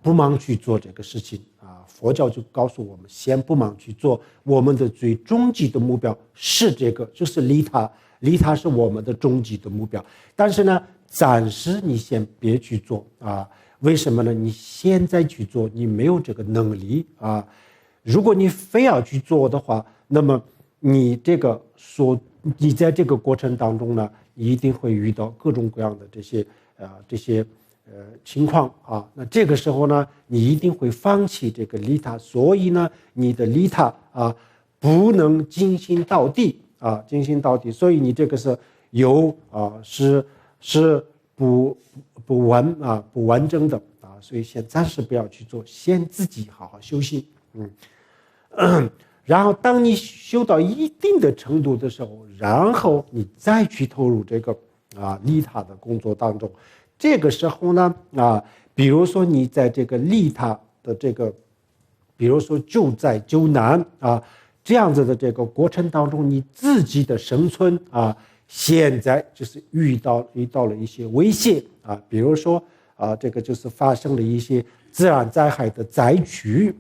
不忙去做这个事情佛教就告诉我们，先不忙去做，我们的最终极的目标是这个，就是利他，利他是我们的终极的目标。但是呢，暂时你先别去做为什么呢？你现在去做，你没有这个能力如果你非要去做的话，那么你在这个过程当中呢，你一定会遇到各种各样的这些情况那这个时候呢，你一定会放弃这个利他，所以呢，你的利他不能精心到底精心到底，所以你这个是是不完整的所以先暂时不要去做，先自己好好修行然后当你修到一定的程度的时候，然后你再去投入这个利他的工作当中。这个时候呢比如说你在这个利他的这个，比如说救灾救难这样子的这个过程当中，你自己的生存现在就是遇到了一些威胁比如说这个就是发生了一些自然灾害的灾区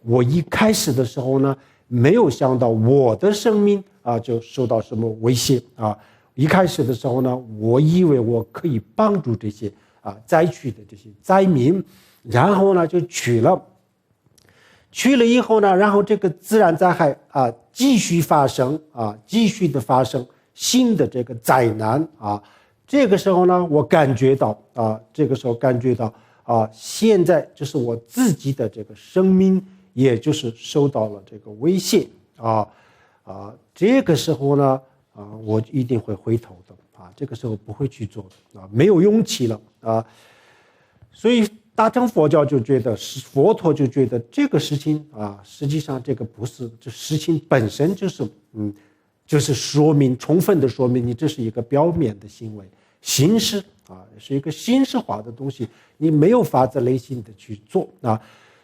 我一开始的时候呢，没有想到我的生命就受到什么威胁一开始的时候呢，我以为我可以帮助这些灾区的这些灾民，然后呢就去了以后呢，然后这个自然灾害继续发生继续的发生新的这个灾难这个时候呢，我感觉到现在就是我自己的这个生命，也就是受到了这个威胁这个时候呢我一定会回头的这个时候不会去做的没有勇气了所以大乘佛教就觉得，佛陀就觉得这个事情实际上这个不是，这事情本身就是充分的说明你这是一个表面的行为，形式是一个形式化的东西，你没有发自内心的去做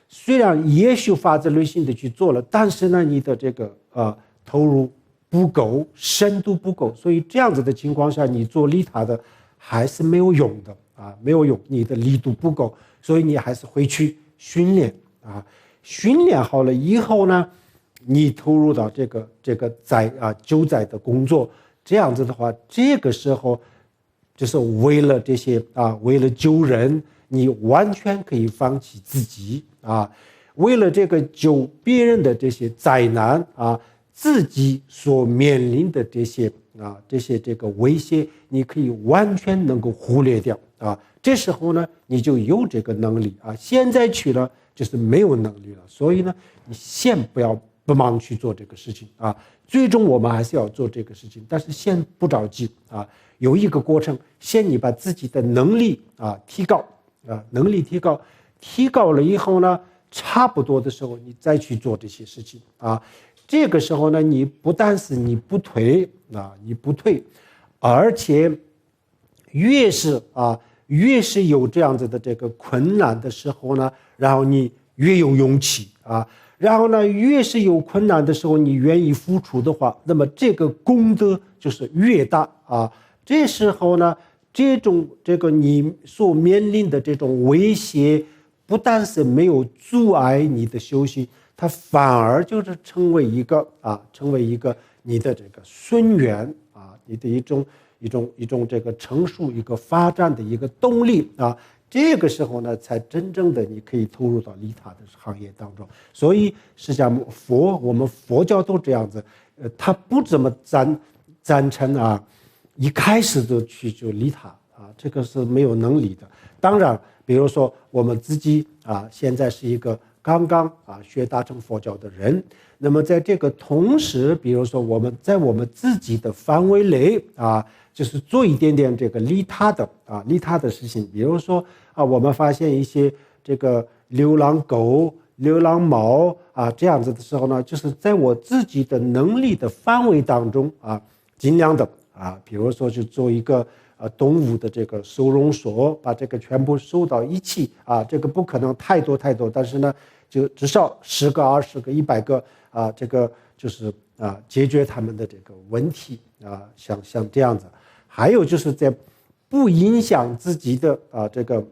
虽然也许发自内心的去做了，但是呢，你的这个投入不够，深度不够，所以这样子的情况下，你做利他的还是没有用的没有用，你的力度不够，所以你还是回去训练训练好了以后呢，你投入到这个救灾的工作，这样子的话，这个时候就是为了这些为了救人，你完全可以放弃自己为了这个救别人的这些灾难自己所面临的这些这个威胁，你可以完全能够忽略掉这时候呢，你就有这个能力现在去了就是没有能力了，所以呢，你先不忙去做这个事情最终我们还是要做这个事情，但是先不着急有一个过程，先你把自己的能力提高能力提高了以后呢，差不多的时候你再去做这些事情这个时候呢，你不但是你不退而且越是有这样子的这个困难的时候呢，然后你越有勇气然后呢，越是有困难的时候，你愿意付出的话，那么这个功德就是越大这时候呢，这个你所面临的这种威胁，不但是没有阻碍你的修行，它反而就是成为一个你的这个顺缘你的一种这个成熟一个发展的一个动力这个时候呢，才真正的你可以投入到利他的行业当中。所以实际上我们佛教都这样子他不怎么赞成一开始就去利他这个是没有能力的。当然比如说我们自己现在是一个刚刚学大乘佛教的人。那么在这个同时，比如说我们在我们自己的范围内就是做一点点这个利他的事情。比如说我们发现一些这个流浪狗、流浪猫这样子的时候呢，就是在我自己的能力的范围当中尽量的比如说去做一个动物的这个收容所，把这个全部收到一起这个不可能太多，但是呢，就至少10个、20个、100个这个就是解决他们的这个问题像这样子。还有就是在不影响自己的这个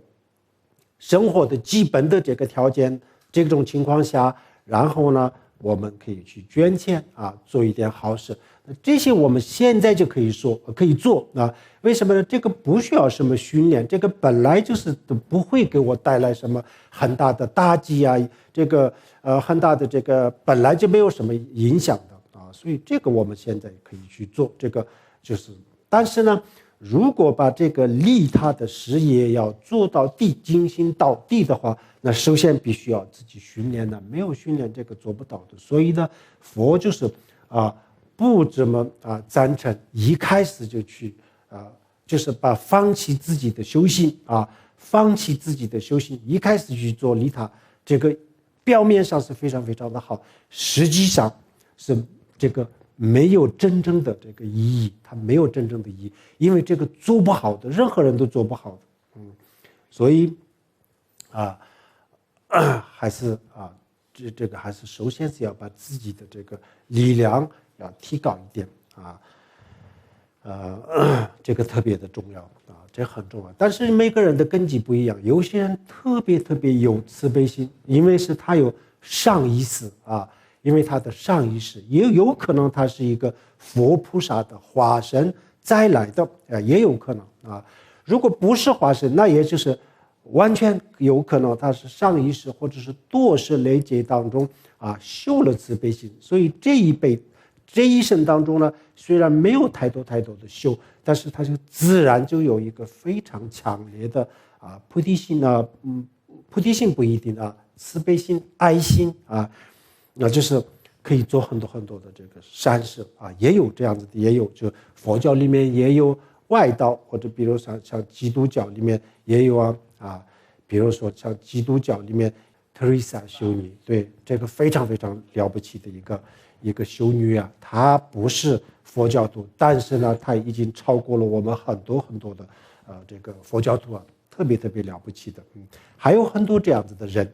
生活的基本的这个条件这种情况下，然后呢，我们可以去捐钱做一点好事。这些我们现在就可以做为什么呢？这个不需要什么训练，这个本来就是都不会给我带来什么很大的打击这个很大的这个本来就没有什么影响的所以这个我们现在可以去做。这个就是，但是呢，如果把这个利他的事业要做到底、精心到底的话，那首先必须要自己训练没有训练这个做不到的。所以呢，佛就是不怎么赞成一开始就去就是放弃自己的修行放弃自己的修行，一开始去做利他，这个表面上是非常非常的好，实际上是这个没有真正的这个意义，它没有真正的意义，因为这个做不好的，任何人都做不好的。所以还是这个还是首先是要把自己的这个力量要提高一点这个特别的重要这很重要。但是每个人的根基不一样，有些人特别有慈悲心，因为是他有上意识因为他的上意识，也有可能他是一个佛菩萨的化身再来的也有可能如果不是化身，那也就是完全有可能他是上意识或者是多世累劫当中修了慈悲心。所以这一生当中呢，虽然没有太多的修，但是他就自然就有一个非常强烈的菩提心菩提心不一定慈悲心、爱心那就是可以做很多的这个善事也有这样子的，也有就佛教里面也有外道，或者比如像基督教里面也有比如说像基督教里面特蕾莎修女，对，这个非常了不起的一个修女她不是佛教徒，但是呢，她已经超过了我们很多的这个佛教徒特别了不起的。还有很多这样子的人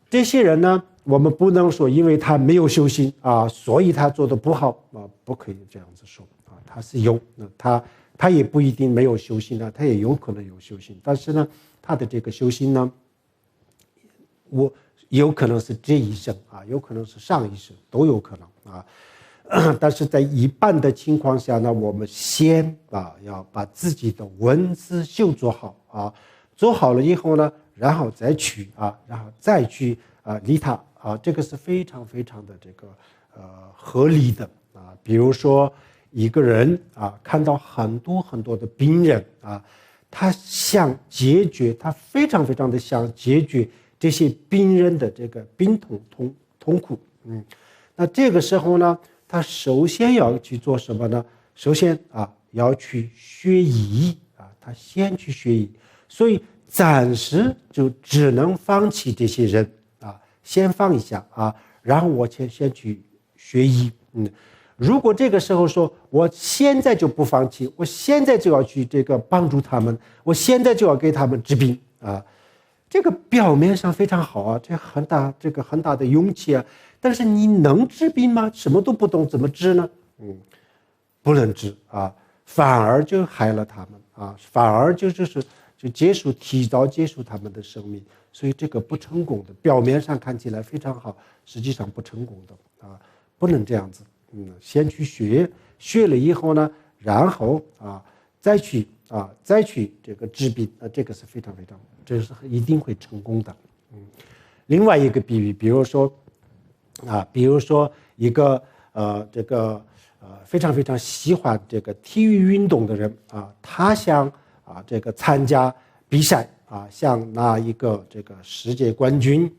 这些人呢，我们不能说因为他没有修行所以他做的不好不可以这样子说他是有他也不一定没有修行他也有可能有修行，但是呢，他的这个修行呢，我有可能是这一生有可能是上一生，都有可能但是在一般的情况下呢，我们先要把自己的文字修做好做好了以后呢，然后再去利他这个是非常的这个合理的比如说一个人看到很多的病人他想解决，他非常的想解决这些病人的这个病痛苦那这个时候呢，他首先要去做什么呢？首先要去学医他先去学医，所以暂时就只能放弃这些人先放一下然后我先去学医如果这个时候说我现在就不放弃，我现在就要去这个帮助他们，我现在就要给他们治病这个表面上非常好这个很大的勇气但是你能治病吗？什么都不懂怎么治呢？不能治反而就害了他们反而就提早结束他们的生命，所以这个不成功的，表面上看起来非常好，实际上不成功的不能这样子先去学了以后呢，然后再去这个治病这个是非常这是一定会成功的另外一个比喻，比如说一个这个非常喜欢这个体育运动的人他想这个参加比赛想拿一个这个世界冠军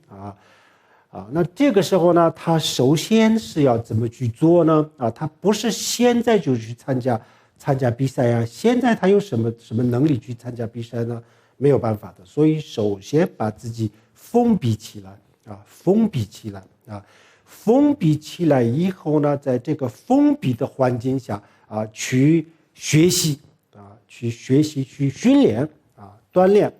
那这个时候呢，他首先是要怎么去做呢？他不是现在就去参加比赛呀，现在他有什么能力去参加比赛呢？没有办法的。所以首先把自己封闭起来封闭起来以后呢，在这个封闭的环境下去学习去训练锻炼。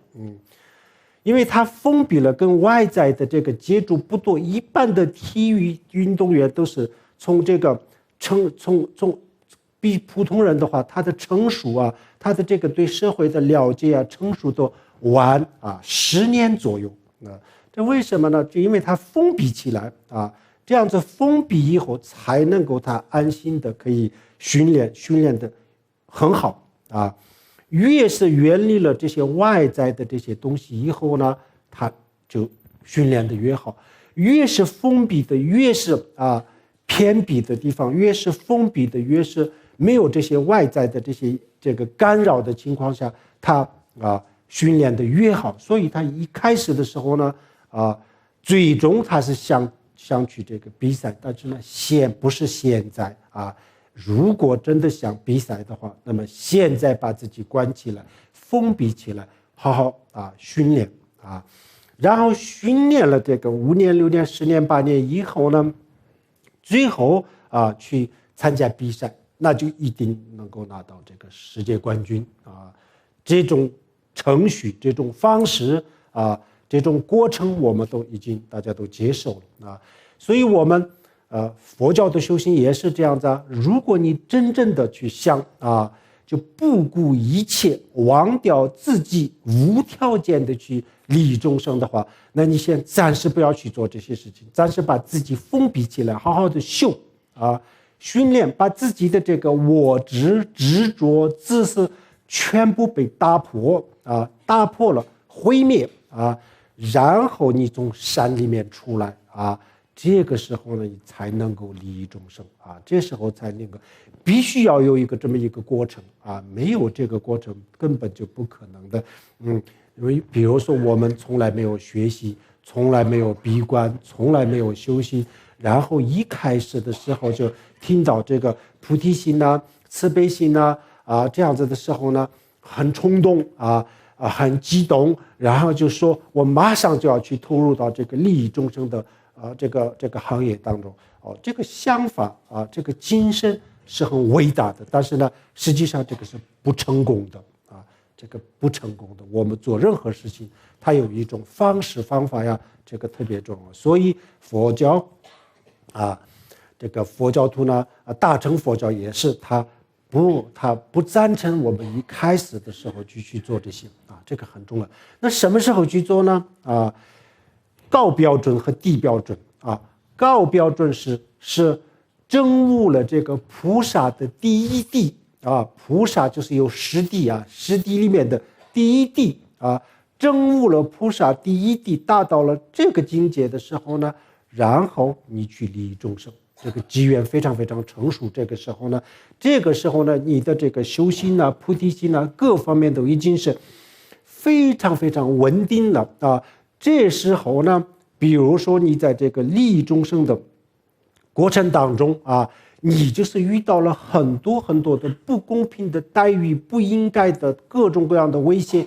因为他封闭了，跟外在的这个接触不多。一般的体育运动员都是从这个从比普通人的话，他的成熟他的这个对社会的了解成熟都晚10年左右。这为什么呢？就因为他封闭起来这样子封闭以后，才能够他安心的可以训练的很好越是远离了这些外在的这些东西以后呢，他就训练的越好。越是封闭的，越是偏僻的地方，越是封闭的，越是没有这些外在的这个干扰的情况下，他训练的越好。所以他一开始的时候呢最终他是想去这个比赛，但是呢不是现在如果真的想比赛的话，那么现在把自己关起来封闭起来，好好训练然后训练了这个5年6年10年8年以后呢，最后去参加比赛，那就一定能够拿到这个世界冠军这种程序这种方式这种过程我们都大家都接受了所以我们佛教的修行也是这样子如果你真正的去想就不顾一切忘掉自己无条件的去利益众生的话，那你先暂时不要去做这些事情，暂时把自己封闭起来，好好的训练，把自己的这个我执着自私全部被打破了毁灭然后你从山里面出来这个时候呢，你才能够利益众生这时候才能够必须要有这么一个过程没有这个过程根本就不可能的因为比如说我们从来没有学习，从来没有闭关，从来没有修行，然后一开始的时候就听到这个菩提心慈悲心这样子的时候呢，很冲动很激动，然后就说我马上就要去投入到这个利益众生的这个行业当中这个想法这个精神是很伟大的，但是呢实际上这个是不成功的这个不成功的。我们做任何事情它有一种方式方法这个特别重要。所以佛教这个佛教徒呢大乘佛教也是他不赞成我们一开始的时候就去做这些这个很重要。那什么时候去做呢高标准和低标准高标准是证悟了这个菩萨的第一地菩萨就是有10地10地里面的第一地证悟了菩萨第一地，达到了这个境界的时候呢，然后你去利益众生，这个机缘非常非常成熟。这个时候呢，你的这个修心菩提心各方面都已经是非常非常稳定了这时候呢，比如说你在这个利益众生的过程当中你就是遇到了很多很多的不公平的待遇，不应该的各种各样的威胁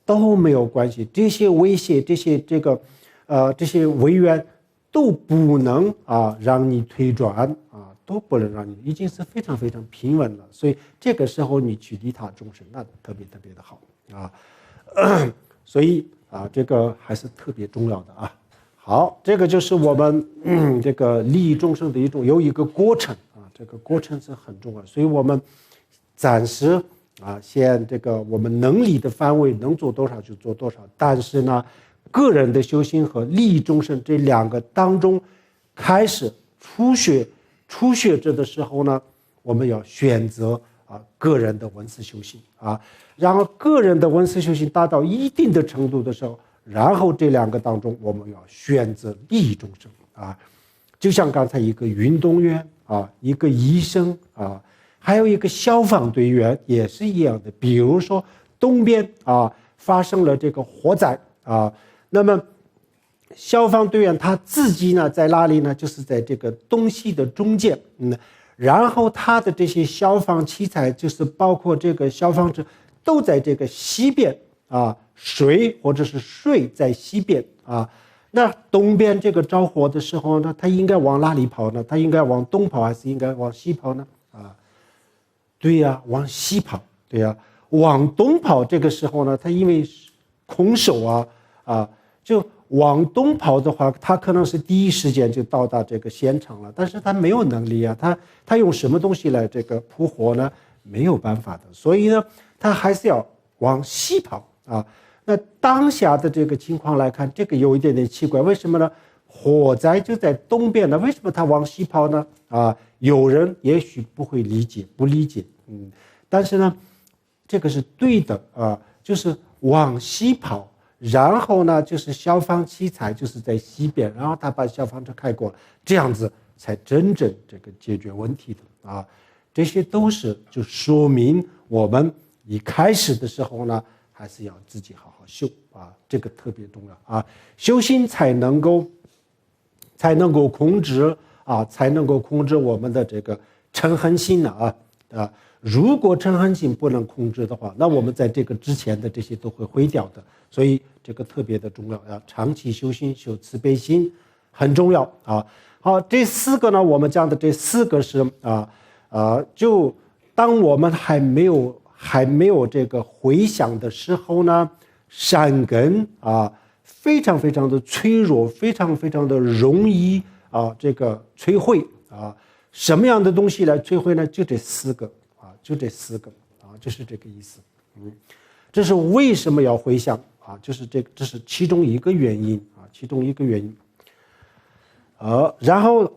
都没有关系。这些威胁这些违愿都不能让你退转都不能让你，已经是非常非常平稳了。所以这个时候你去利他众生，那特别特别的好所以这个还是特别重要的好，这个就是我们这个利益众生的有一个过程这个过程是很重要。所以我们暂时先这个我们能力的范围能做多少就做多少，但是呢个人的修行和利益众生这两个当中，开始初学者的时候呢，我们要选择个人的文思修行然后个人的文思修行达到一定的程度的时候，然后这两个当中我们要选择利益众生就像刚才一个运动员一个医生还有一个消防队员也是一样的。比如说东边发生了这个火灾啊，那么消防队员他自己呢在哪里呢？就是在这个东西的中间，然后他的这些消防器材，就是包括这个消防车，都在这个西边啊，水或者是水在西边啊。那东边这个着火的时候呢，他应该往哪里跑呢？他应该往东跑还是应该往西跑呢？啊，对呀，往西跑。对呀，往东跑这个时候呢，他因为空手就往东跑的话，他可能是第一时间就到达这个现场了，但是他没有能力啊，他用什么东西来这个扑火呢？没有办法的，所以呢，他还是要往西跑啊。那当下的这个情况来看，这个有一点点奇怪，为什么呢？火灾就在东边呢，为什么他往西跑呢？有人也许不理解，但是呢，这个是对的啊，就是往西跑，然后呢，就是消防器材就是在西边，然后他把消防车开过了，这样子才真正这个解决问题的啊。这些都是就说明我们一开始的时候呢，还是要自己好好修啊，这个特别重要啊，修心才能够控制才能够控制我们的这个嗔恨心呢如果嗔恨心不能控制的话，那我们在这个之前的这些都会毁掉的，所以这个特别的重要，要长期修心，修慈悲心很重要啊。好，这4个呢，我们讲的这4个是就当我们还没有这个回想的时候呢，善根非常非常的脆弱，非常非常的容易这个摧毁什么样的东西来摧毁呢？就这4个就是这个意思。这是为什么要回想就是这是其中一个原因然后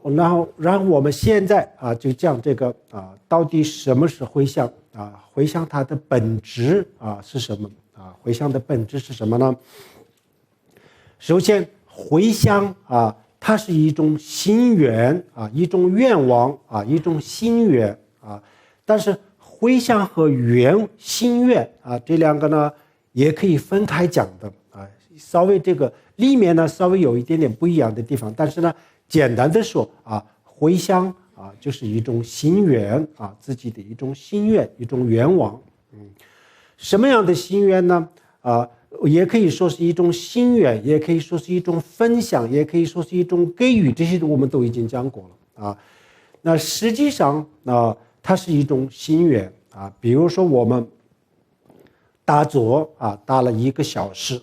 我们现在就讲这个到底什么是回向回向它的本质是什么回向的本质是什么呢？首先，回向它是一种心愿一种愿望一种心愿但是回向和心愿这两个呢也可以分开讲的稍微这个里面呢稍微有一点点不一样的地方，但是呢简单的说回向就是一种心愿自己的一种心愿一种愿望什么样的心愿呢也可以说是一种心愿，也可以说是一种分享，也可以说是一种给予，这些我们都已经讲过了那实际上它是一种心愿比如说我们打坐打了1个小时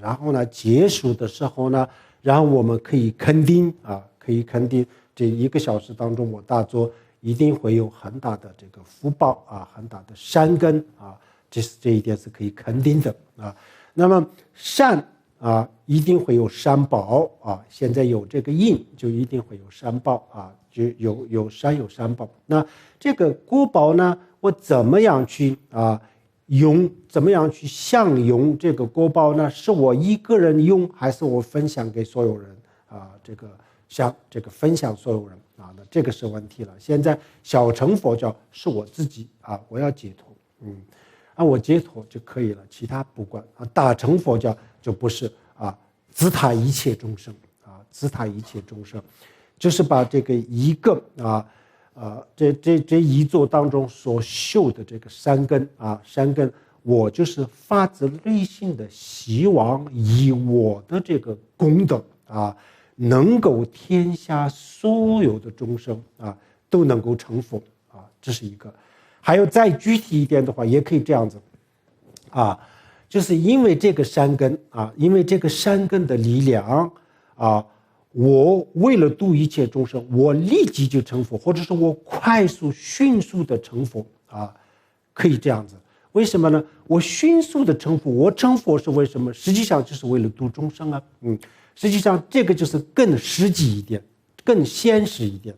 然后呢结束的时候呢，然后我们可以肯定这1个小时当中我打坐一定会有很大的这个福报很大的善根这一点是可以肯定的那么善一定会有善报现在有这个因就一定会有善报就有善有善报。那这个果报呢，我怎么样去怎么样去享用这个果报呢？是我一个人用，还是我分享给所有人这个分享所有人那这个是问题了。现在小乘佛教是我自己我要解脱我解脱就可以了，其他不管大乘佛教就不是自他一切众生自他一切众生，就是把这个一个这一座当中所修的这个善根我就是发自内心的希望以我的这个功德能够天下所有的众生都能够成佛这是一个。还有再具体一点的话，也可以这样子就是因为这个善根因为这个善根的力量我为了度一切众生，我立即就成佛，或者是我快速迅速的成佛可以这样子。为什么呢？我迅速的成佛，我成佛是为什么？实际上就是为了度众生实际上这个就是更实际一点，更现实一点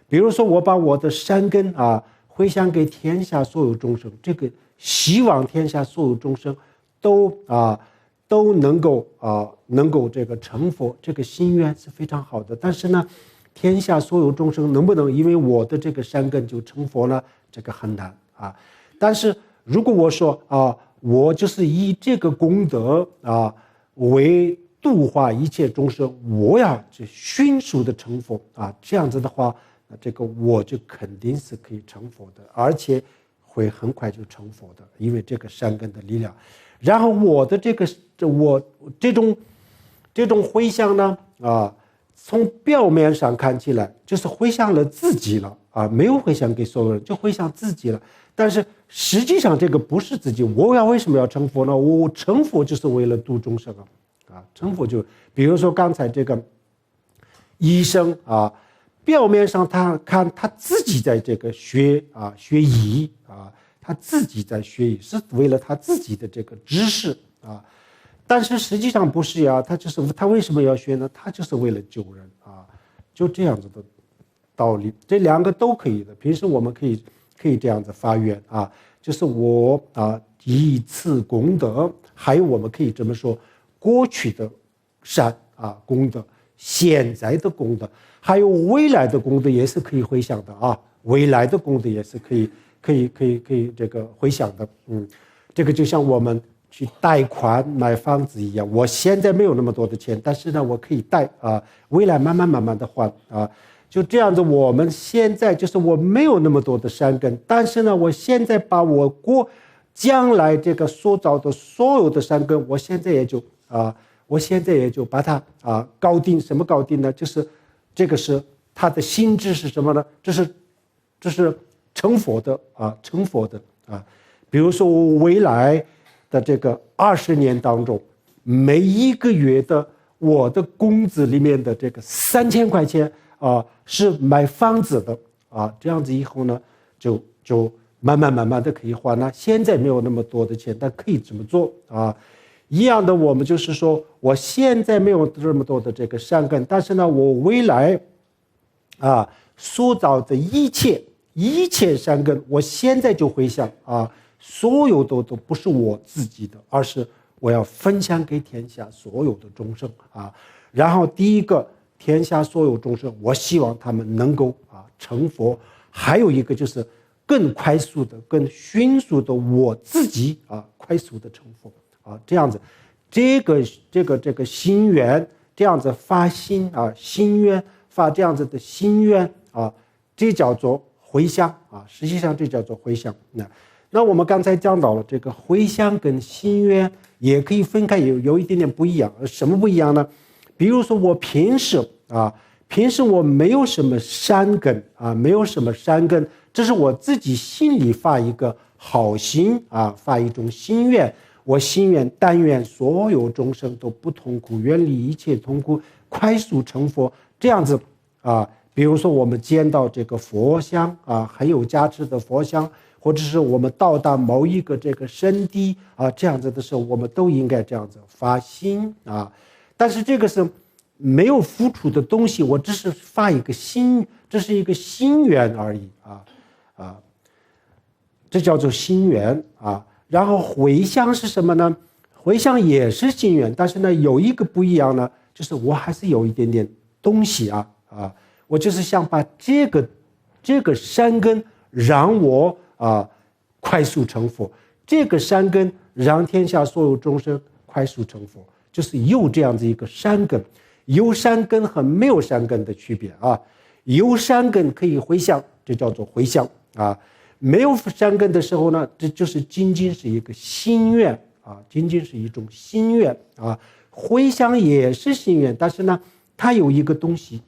比如说我把我的善根回向给天下所有众生，这个希望天下所有众生都能够这个成佛，这个心愿是非常好的。但是呢，天下所有众生能不能因为我的这个善根就成佛呢？这个很难但是如果我说我就是以这个功德啊为度化一切众生，我要就迅速的成佛啊，这样子的话，这个我就肯定是可以成佛的，而且会很快就成佛的，因为这个善根的力量。然后我的我这种回向呢啊，从表面上看起来就是回向了自己了啊，没有回向给所有人，就回向自己了。但是实际上这个不是自己，我为什么要成佛呢？我成佛就是为了度众生啊，成佛就比如说刚才这个医生啊，表面上他看他自己在这个学医啊，他自己在学医是为了他自己的这个知识啊，但是实际上不是呀，他为什么要学呢？他就是为了救人啊，就这样子的道理，这两个都可以的。平时我们可以这样子发愿啊，就是我啊以此功德，还有我们可以这么说，过去的善啊功德，现在的功德，还有未来的功德也是可以回向的啊，未来的功德也是可以这个回向的。这个就像我们去贷款买房子一样，我现在没有那么多的钱，但是呢我可以贷啊，未来慢慢的还啊。就这样子，我们现在就是我没有那么多的善根，但是呢，我现在把我将来这个塑造的所有的善根，我现在也就把它搞定。什么搞定呢？就是这个是他的心智是什么呢？这是成佛的啊，成佛的啊。比如说我未来的这个20年当中，每一个月的我的工资里面的这个3000块钱。是买房子的啊，这样子以后呢，就慢慢的可以还了。现在没有那么多的钱，但可以这么做啊。一样的，我们就是说，我现在没有这么多的这个善根，但是呢，我未来塑造的一切善根，我现在就回向啊，所有都不是我自己的，而是我要分享给天下所有的众生啊。然后第一个。天下所有众生，我希望他们能够成佛。还有一个就是更快速的、更迅速的，我自己快速的成佛啊，这样子，这个心愿，这样子发心心愿发这样子的心愿啊，这叫做回向啊，实际上这叫做回向。那我们刚才讲到了这个回向跟心愿也可以分开，有一点点不一样。什么不一样呢？比如说我平时我没有什么善根没有什么善根，这是我自己心里发一个好心发一种心愿，我心愿但愿所有众生都不痛苦，远离一切痛苦，快速成佛。这样子比如说我们见到这个佛像很有价值的佛像，或者是我们到达某一个这个圣地这样子的时候，我们都应该这样子发心但是这个是没有付出的东西，我只是发一个心，这是一个心愿而已这叫做心愿然后回向是什么呢？回向也是心愿，但是呢有一个不一样呢，就是我还是有一点点东西我就是想把这个善根让我快速成佛，这个善根让天下所有众生快速成佛。就是有这样子一个善根，有善根和没有善根的区别有善根可以回向，这叫做回向没有善根的时候呢，这就是仅仅是一个心愿仅仅是一种心愿回向也是心愿，但是呢，它有一个东西，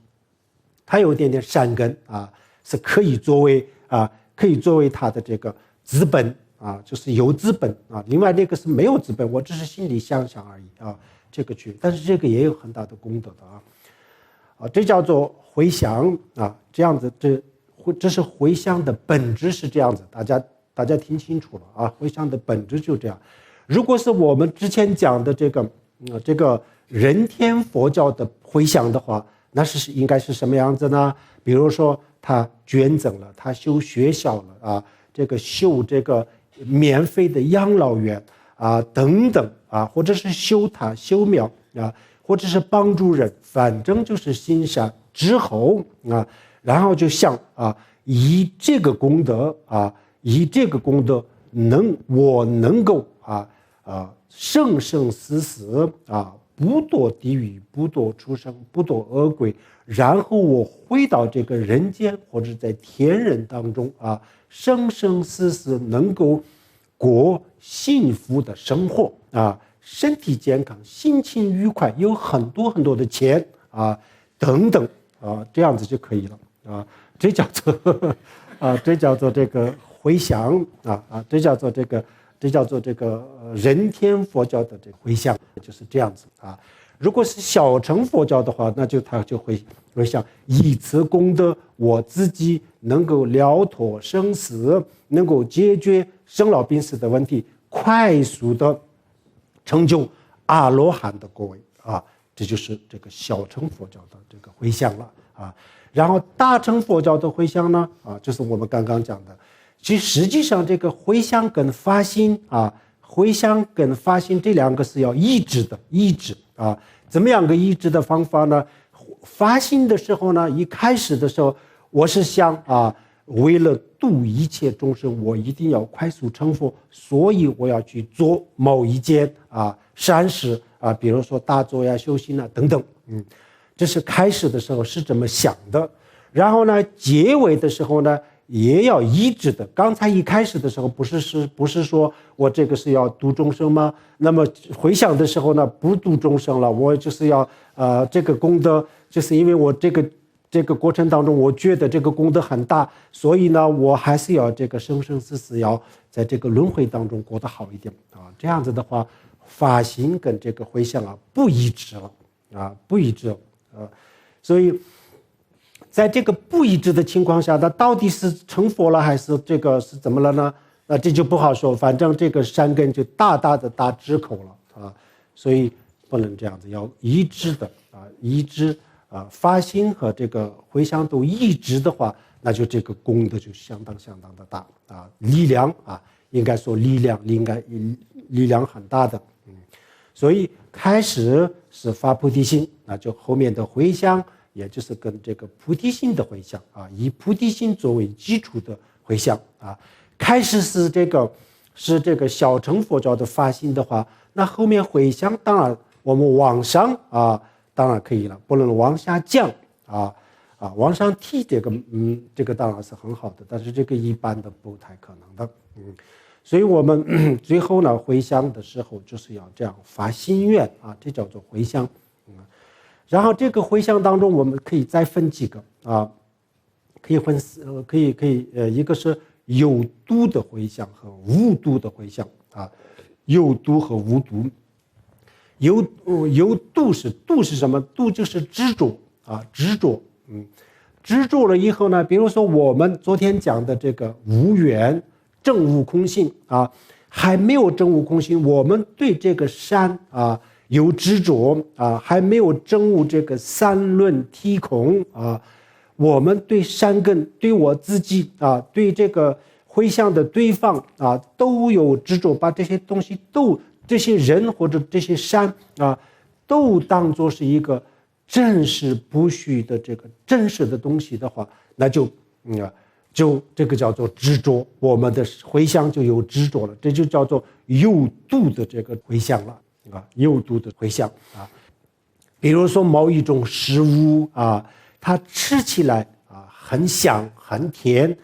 它有一点点善根是可以作为它的这个资本就是有资本另外那个是没有资本，我只是心里想想而已这个但是这个也有很大的功德的这叫做回向这样子，这是回向的本质是这样子，大家听清楚了回向的本质就这样。如果是我们之前讲的这个人天佛教的回向的话，那应该是什么样子呢？比如说他捐赠了，他修学校了这个修这个免费的养老院等等或者是修塔修庙或者是帮助人，反正就是行善之后然后就想以这个功德我能够生生死死不堕地狱，不堕畜生，不堕恶鬼，然后我回到这个人间或者在天人当中生生死死能够过幸福的生活身体健康，心情愉快，有很多很多的钱等等这样子就可以了这叫做这个回向这叫做这个人天佛教的这个回向，就是这样子如果是小乘佛教的话，那他就会想以此功德，我自己能够了脱生死，能够解决生老病死的问题，快速的成就阿罗汉的果位这就是这个小乘佛教的这个回向了然后大乘佛教的回向呢就是我们刚刚讲的，其实际上这个回向跟发心回向跟发心这两个是要一致怎么样个一致的方法呢？发心的时候呢，一开始的时候我是想为了度一切众生，我一定要快速成佛，所以我要去做某一件善事比如说打坐修行等等这是开始的时候是这么想的。然后呢结尾的时候呢也要一致的。刚才一开始的时候不是说我这个是要度众生吗？那么回向的时候呢不度众生了，我就是要这个功德，就是因为我这个过程当中我觉得这个功德很大，所以呢我还是要这个生生死死要在这个轮回当中过得好一点这样子的话发心跟这个回向不一致了不一致所以在这个不一致的情况下，它到底是成佛了还是这个是怎么了呢？那这就不好说，反正这个山根就大大的打折扣了所以不能这样子，要一致的一致发心和这个回向都一致的话，那就这个功德就相当的大力量应该说力量很大的所以开始是发菩提心，那就后面的回向也就是跟这个菩提心的回向以菩提心作为基础的回向开始是这个小乘佛教的发心的话，那后面回向当然我们往上当然可以了，不能往下降往上提这个当然是很好的，但是这个一般的不太可能的所以我们最后呢回向的时候就是要这样发心愿这叫做回向然后这个回向当中我们可以再分几个可以分一个是有度的回向和无度的回向有度和无度。有度是什么？度就是执着执着了以后呢，比如说我们昨天讲的这个无缘证悟空性还没有证悟空性，我们对这个善有执着还没有证悟这个三论体空我们对善根，对我自己对这个回向的对方都有执着，把这些东西这些人或者这些善都当作是一个真实不虚的这个真实的东西的话，那就这个叫做执着，我们的回向就有执着了，这就叫做有度的这个回向了有度的回向比如说某一种食物它吃起来很香很甜，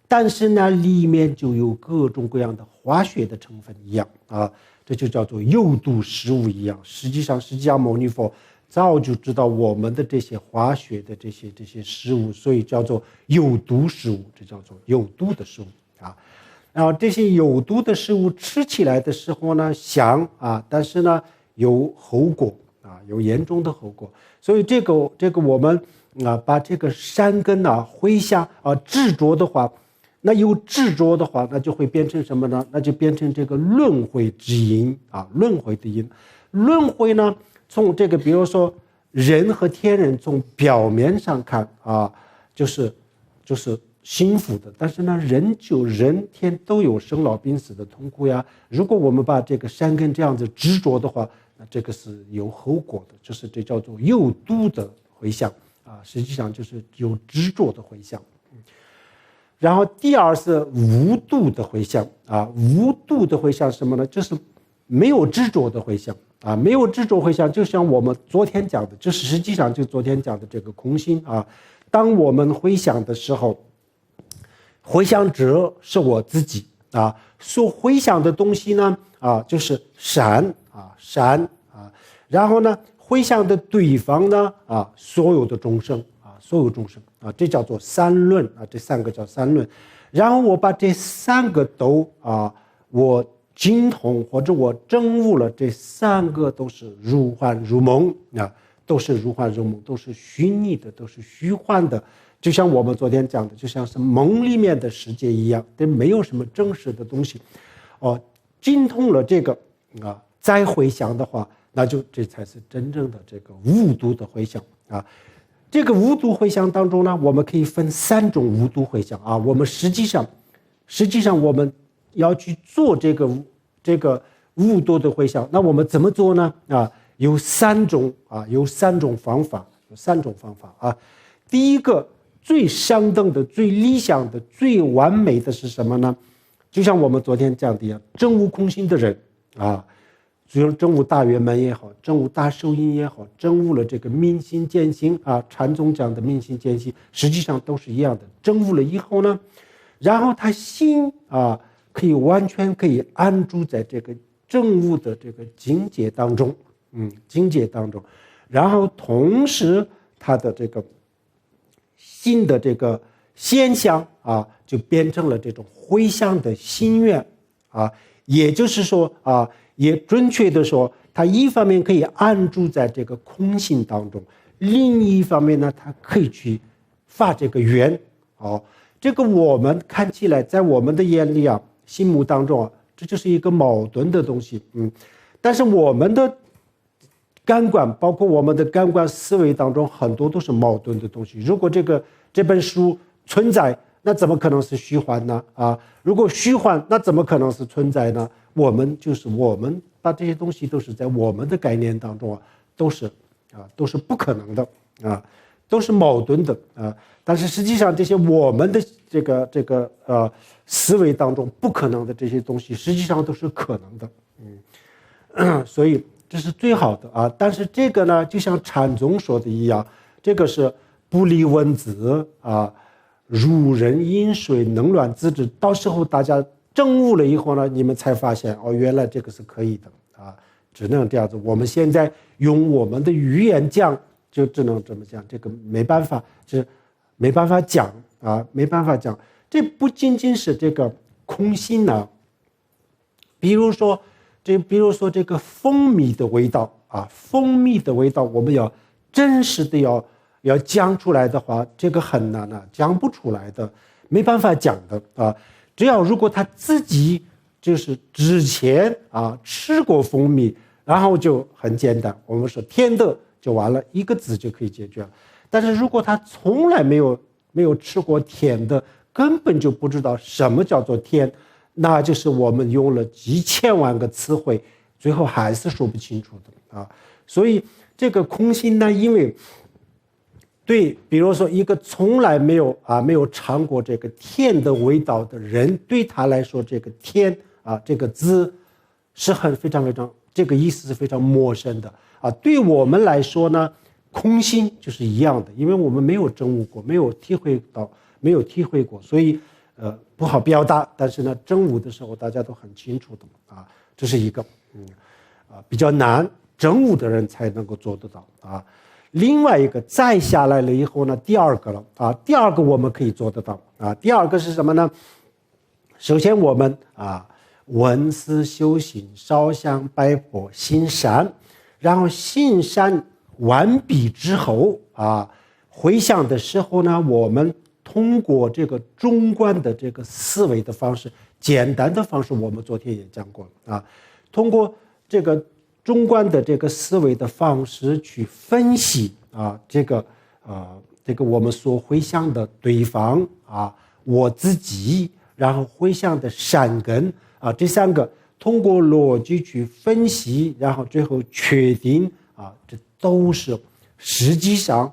但是呢里面就有各种各样的化学的成分一样这就叫做有毒食物一样。实际上释迦牟尼佛早就知道我们的这些化学的这些食物，所以叫做有毒食物，这叫做有毒的食物然后这些有毒的食物吃起来的时候呢香但是呢有后果有严重的后果。所以这个我们把这个善根回向执着的话，那有执着的话，那就会变成什么呢？那就变成这个轮回之因轮回的因。轮回呢，从这个比如说人和天人从表面上看就是幸福的，但是呢人天都有生老病死的痛苦呀。如果我们把这个善根这样子执着的话，那这个是有后果的，就是这叫做有度的回向实际上就是有执着的回向然后第二是无度的回向无度的回向是什么呢？就是没有执着的回向啊，没有执着回向，就像我们昨天讲的，这实际上就昨天讲的这个空心啊。当我们回想的时候，回想者是我自己啊，所回想的东西呢啊，就是善啊，然后呢，回想的对方呢啊，所有的众生啊，所有众生啊，这叫做三论啊，这三个叫三论。然后我把这三个都啊，我精通或者我证悟了，这三个都是如幻如梦啊，都是如幻如梦，都是虚拟的，都是虚幻的，就像我们昨天讲的，就像是梦里面的世界一样，这没有什么真实的东西。精通了这个啊，再回想的话，那就这才是真正的这个无度的回想啊。这个无度回想当中呢，我们可以分三种无度回想啊。我们实际上我们要去做这个无度的回想，那我们怎么做呢？啊，有三种方法啊。第一个最上等的、最理想的、最完美的是什么呢？就像我们昨天讲的一样，证悟空性的人啊，证悟大圆满也好，证悟大受因也好，证悟了这个明心见性啊，禅宗讲的明心见性，实际上都是一样的。证悟了以后呢，然后他心啊，完全可以安住在这个证悟的这个境界当中，然后同时他的这个心的这个现象啊，就变成了这种回向的心愿啊，也就是说啊，也准确的说，他一方面可以安住在这个空性当中，另一方面呢，他可以去发这个愿。这个我们看起来在我们的眼里啊，心目当中啊，这就是一个矛盾的东西，但是我们的感官，包括我们的感官思维当中，很多都是矛盾的东西。如果这本书存在，那怎么可能是虚幻呢？啊，如果虚幻，那怎么可能是存在呢？我们把这些东西都是在我们的概念当中啊，都是不可能的啊，都是矛盾的啊。但是实际上，这些我们的这个思维当中不可能的这些东西，实际上都是可能的，所以这是最好的啊。但是这个呢，就像禅宗说的一样，这个是不离文字啊，如人饮水，冷暖自知。到时候大家证悟了以后呢，你们才发现原来这个是可以的啊，只能这样子。我们现在用我们的语言讲，就只能这么讲，这个没办法，就是没办法讲啊，没办法讲。这不仅仅是这个空心呢，比如说这个蜂蜜的味道啊，蜂蜜的味道，我们要真实的要讲出来的话，这个很难啊，讲不出来的，没办法讲的啊。只要如果他自己就是之前啊吃过蜂蜜，然后就很简单，我们说甜的就完了，一个字就可以解决了。但是如果他从来没有吃过甜的，根本就不知道什么叫做甜，那就是我们用了几千万个词汇，最后还是说不清楚的啊。所以这个空心呢，因为对，比如说一个从来没有尝过这个甜的味道的人，对他来说，这个甜啊这个字是非常这个意思是非常陌生的啊。对我们来说呢，空心就是一样的，因为我们没有证悟过，没有体会过，所以不好表达。但是呢，证悟的时候大家都很清楚的啊，这是一个比较难证悟的人才能够做得到啊。另外一个再下来了以后呢，第二个了啊，第二个我们可以做得到啊。第二个是什么呢？首先我们闻思修行，烧香拜佛，行善，然后行善完毕之后回向的时候呢，我们通过这个中观的这个思维的方式，简单的方式，我们昨天也讲过了通过这个中观的这个思维的方式去分析这个我们所回向的对方我自己，然后回向的善根这三个通过逻辑去分析，然后最后确定这都是实际上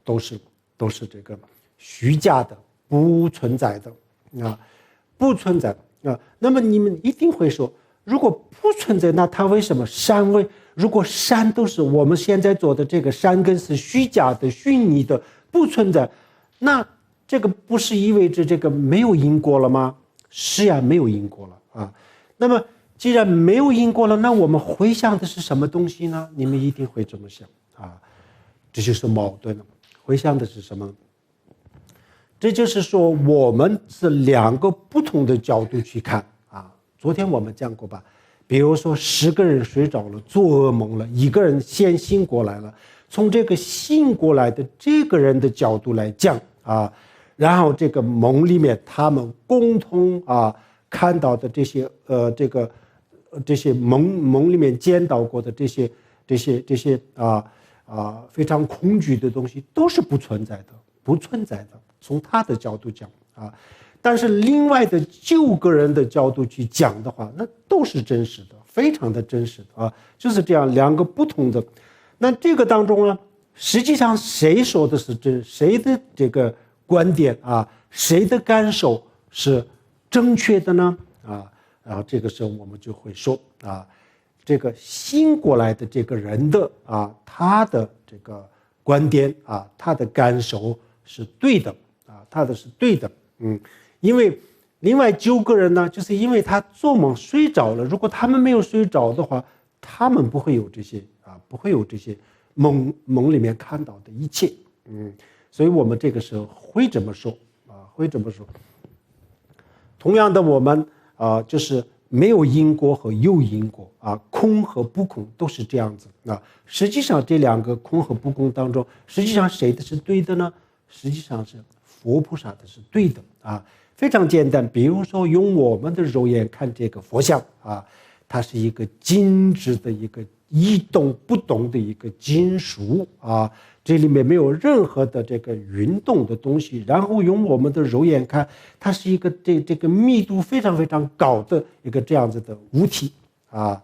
都是这个虚假的，不存在的不存在那么你们一定会说，如果不存在，那它为什么如果山都是我们现在做的这个山根是虚假的、虚拟的，不存在，那这个不是意味着这个没有因果了吗？是呀，没有因果了啊。那么既然没有因果了，那我们回向的是什么东西呢？你们一定会这么想啊，这就是矛盾了。回向的是什么？这就是说，我们是两个不同的角度去看啊。昨天我们讲过吧，比如说10个人睡着了，做噩梦了，一个人先醒过来了，从这个醒过来的这个人的角度来讲啊，然后这个梦里面他们共同看到的这些梦里面见到过的这些非常恐惧的东西都是不存在的，从他的角度讲啊。但是另外的9个人的角度去讲的话，那都是真实的，非常的真实的啊，就是这样两个不同的。那这个当中呢，实际上谁说的是真，谁的这个观点啊，谁的感受是正确的呢？然后这个时候我们就会说啊，这个醒过来的这个人的他的这个观点啊，他的感受是对的啊，他的是对的，因为另外9个人呢，就是因为他做梦睡着了，如果他们没有睡着的话，他们不会有这些梦里面看到的一切，所以我们这个时候会这么说啊，会这么说。同样的，我们就是没有因果和有因果啊，空和不空都是这样子啊。实际上这两个空和不空当中，实际上谁的是对的呢？实际上是佛菩萨的是对的啊。非常简单，比如说用我们的肉眼看这个佛像啊，它是一个静止的一个一动不动的一个金属啊，这里面没有任何的这个运动的东西。然后用我们的肉眼看，它是一个这个密度非常非常高的一个这样子的物体啊。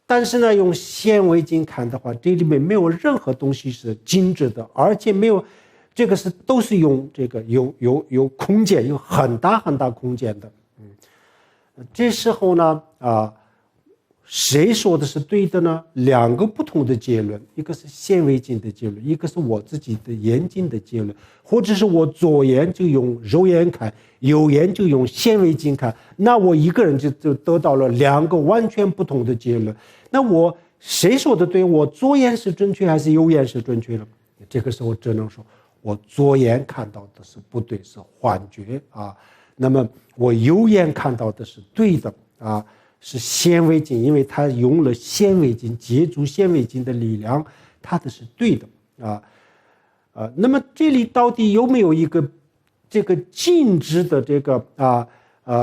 但是呢，用显微镜看的话，这里面没有任何东西是静止的，而且没有这个都是用这个有空间，有很大很大空间的。这时候呢谁说的是对的呢？两个不同的结论，一个是显微镜的结论，一个是我自己的眼睛的结论，或者是我左眼就用肉眼看，右眼就用显微镜看，那我一个人就得到了2个完全不同的结论。那我谁说的对？我左眼是正确还是右眼是正确的？这个时候只能说我左眼看到的是不对，是幻觉啊。那么我右眼看到的是对的啊，是显微镜，因为它用了显微镜，借助显微镜的力量，它的是对的啊。那么这里到底有没有一个这个静止的这个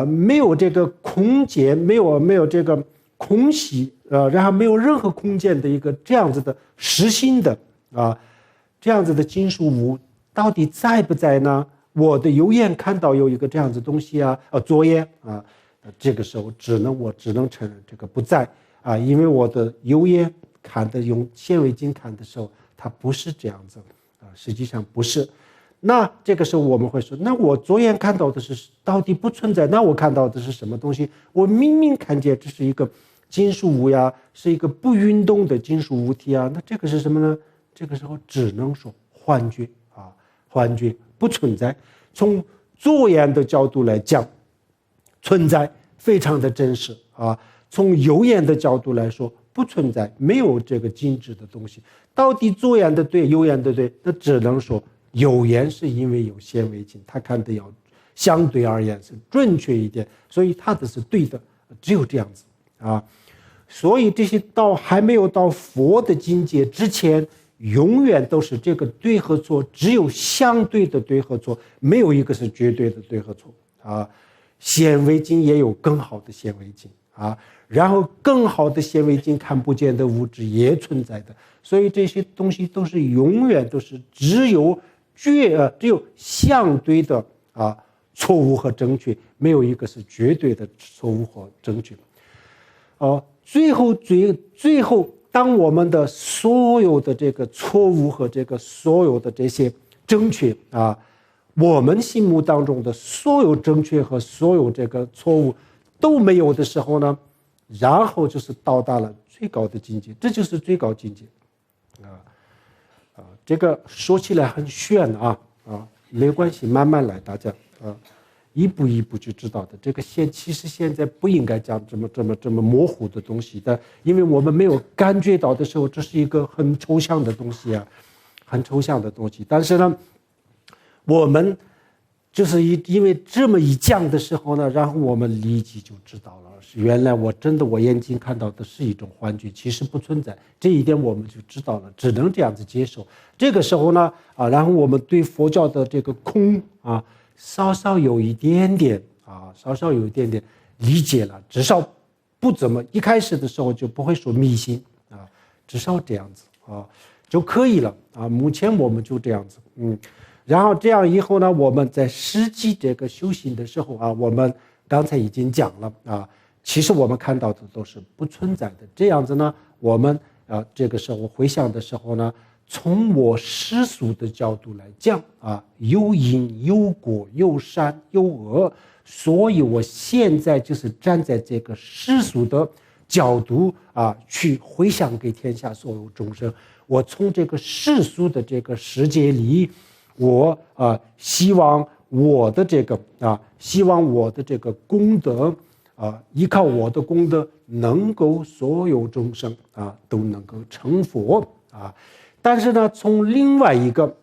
没有这个空间，没有这个空隙然后没有任何空间的一个这样子的实心的这样子的金属物到底在不在呢？我的右眼看到有一个这样子东西左眼这个时候我只能承认这个不在因为我的右眼看的用显微镜看的时候，它不是这样子实际上不是。那这个时候我们会说，那我左眼看到的是到底不存在，那我看到的是什么东西？我明明看见这是一个金属物呀，是一个不运动的金属物体啊，那这个是什么呢？这个时候只能说幻觉幻觉不存在。从左眼的角度来讲，存在非常的真实从右眼的角度来说不存在，没有这个静止的东西。到底左眼的对右眼的对，那只能说右眼是因为有显微镜，他看的要相对而言是准确一点，所以他的是对的，只有这样子所以这些还没有到佛的境界之前，永远都是这个对和错，只有相对的对和错，没有一个是绝对的对和错显微镜也有更好的显微镜然后更好的显微镜看不见的物质也存在的，所以这些东西都是永远都是只有相对的错误和正确，没有一个是绝对的错误和正确最后当我们的所有的这个错误和这个所有的这些正确我们心目当中的所有正确和所有这个错误都没有的时候呢，然后就是到达了最高的境界，这就是最高境界。这个说起来很炫没关系，慢慢来，大家一步一步就知道的。这个其实现在不应该讲这么模糊的东西的，因为我们没有感觉到的时候，这是一个很抽象的东西很抽象的东西。但是呢，我们就是因为这么一讲的时候呢，然后我们立即就知道了，是原来我眼睛看到的是一种幻觉，其实不存在。这一点我们就知道了，只能这样子接受。这个时候呢，然后我们对佛教的这个空稍稍有一点点理解了，至少不怎么一开始的时候就不会说迷信至少这样子就可以了目前我们就这样子然后这样以后呢，我们在实际这个修行的时候我们刚才已经讲了其实我们看到的都是不存在的。这样子呢，我们这个时候回想的时候呢，从我世俗的角度来讲有因有果，有善有恶，所以我现在就是站在这个世俗的角度去回向给天下所有众生。我从这个世俗的这个世界里，我希望我的这个功德依靠我的功德能够所有众生都能够成佛但是呢，从另外一个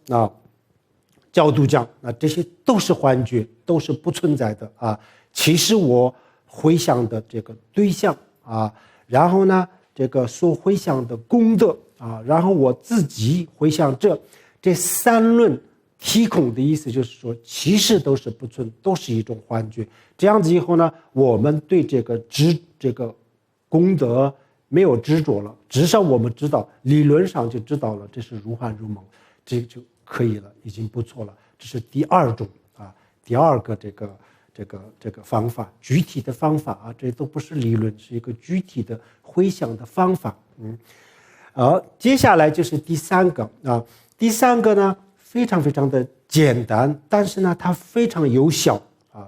角度讲这些都是幻觉，都是不存在的其实我回向的这个对象然后呢，这个所回向的功德然后我自己回向这三论体空的意思就是说，其实都是不存，都是一种幻觉。这样子以后呢，我们对这个功德没有执着了，至少我们知道，理论上就知道了，这是如幻如梦，这就可以了，已经不错了。这是第二种第二个这个方法，具体的方法这都不是理论，是一个具体的回向的方法。接下来就是第三个第三个呢，非常非常的简单，但是呢，它非常有效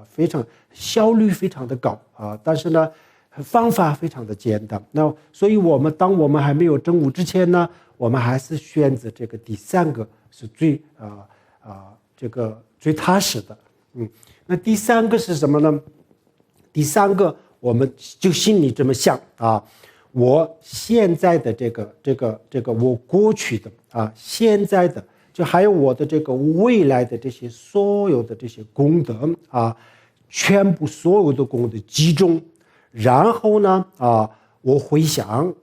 非常效率非常的高但是呢，方法非常的简单。那所以当我们还没有证悟之前呢，我们还是选择这个第三个是最踏实的。那第三个是什么呢？第三个我们就心里这么想我现在的这个我过去的现在的就还有我的这个未来的这些所有的这些功德全部所有的功德集中，然后呢我回想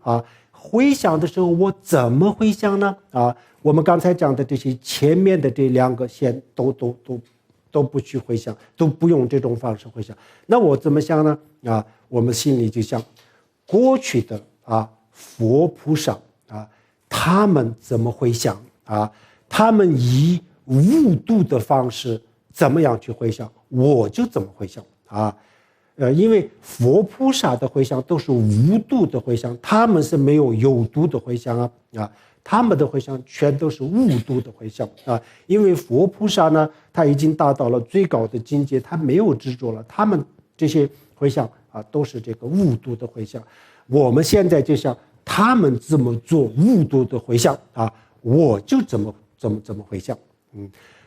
回想的时候我怎么回想呢我们刚才讲的这些前面的这两个先都不去回想，都不用这种方式回想。那我怎么想呢我们心里就想过去的佛菩萨他们怎么回想他们以无度的方式怎么样去回想，我就怎么回想因为佛菩萨的回向都是无度的回向，他们是没有有度的回向他们的回向全都是无度的回向因为佛菩萨呢，他已经达到了最高的境界，他没有执着了，他们这些回向都是这个无度的回向。我们现在就像他们怎么做无度的回向我就怎么回向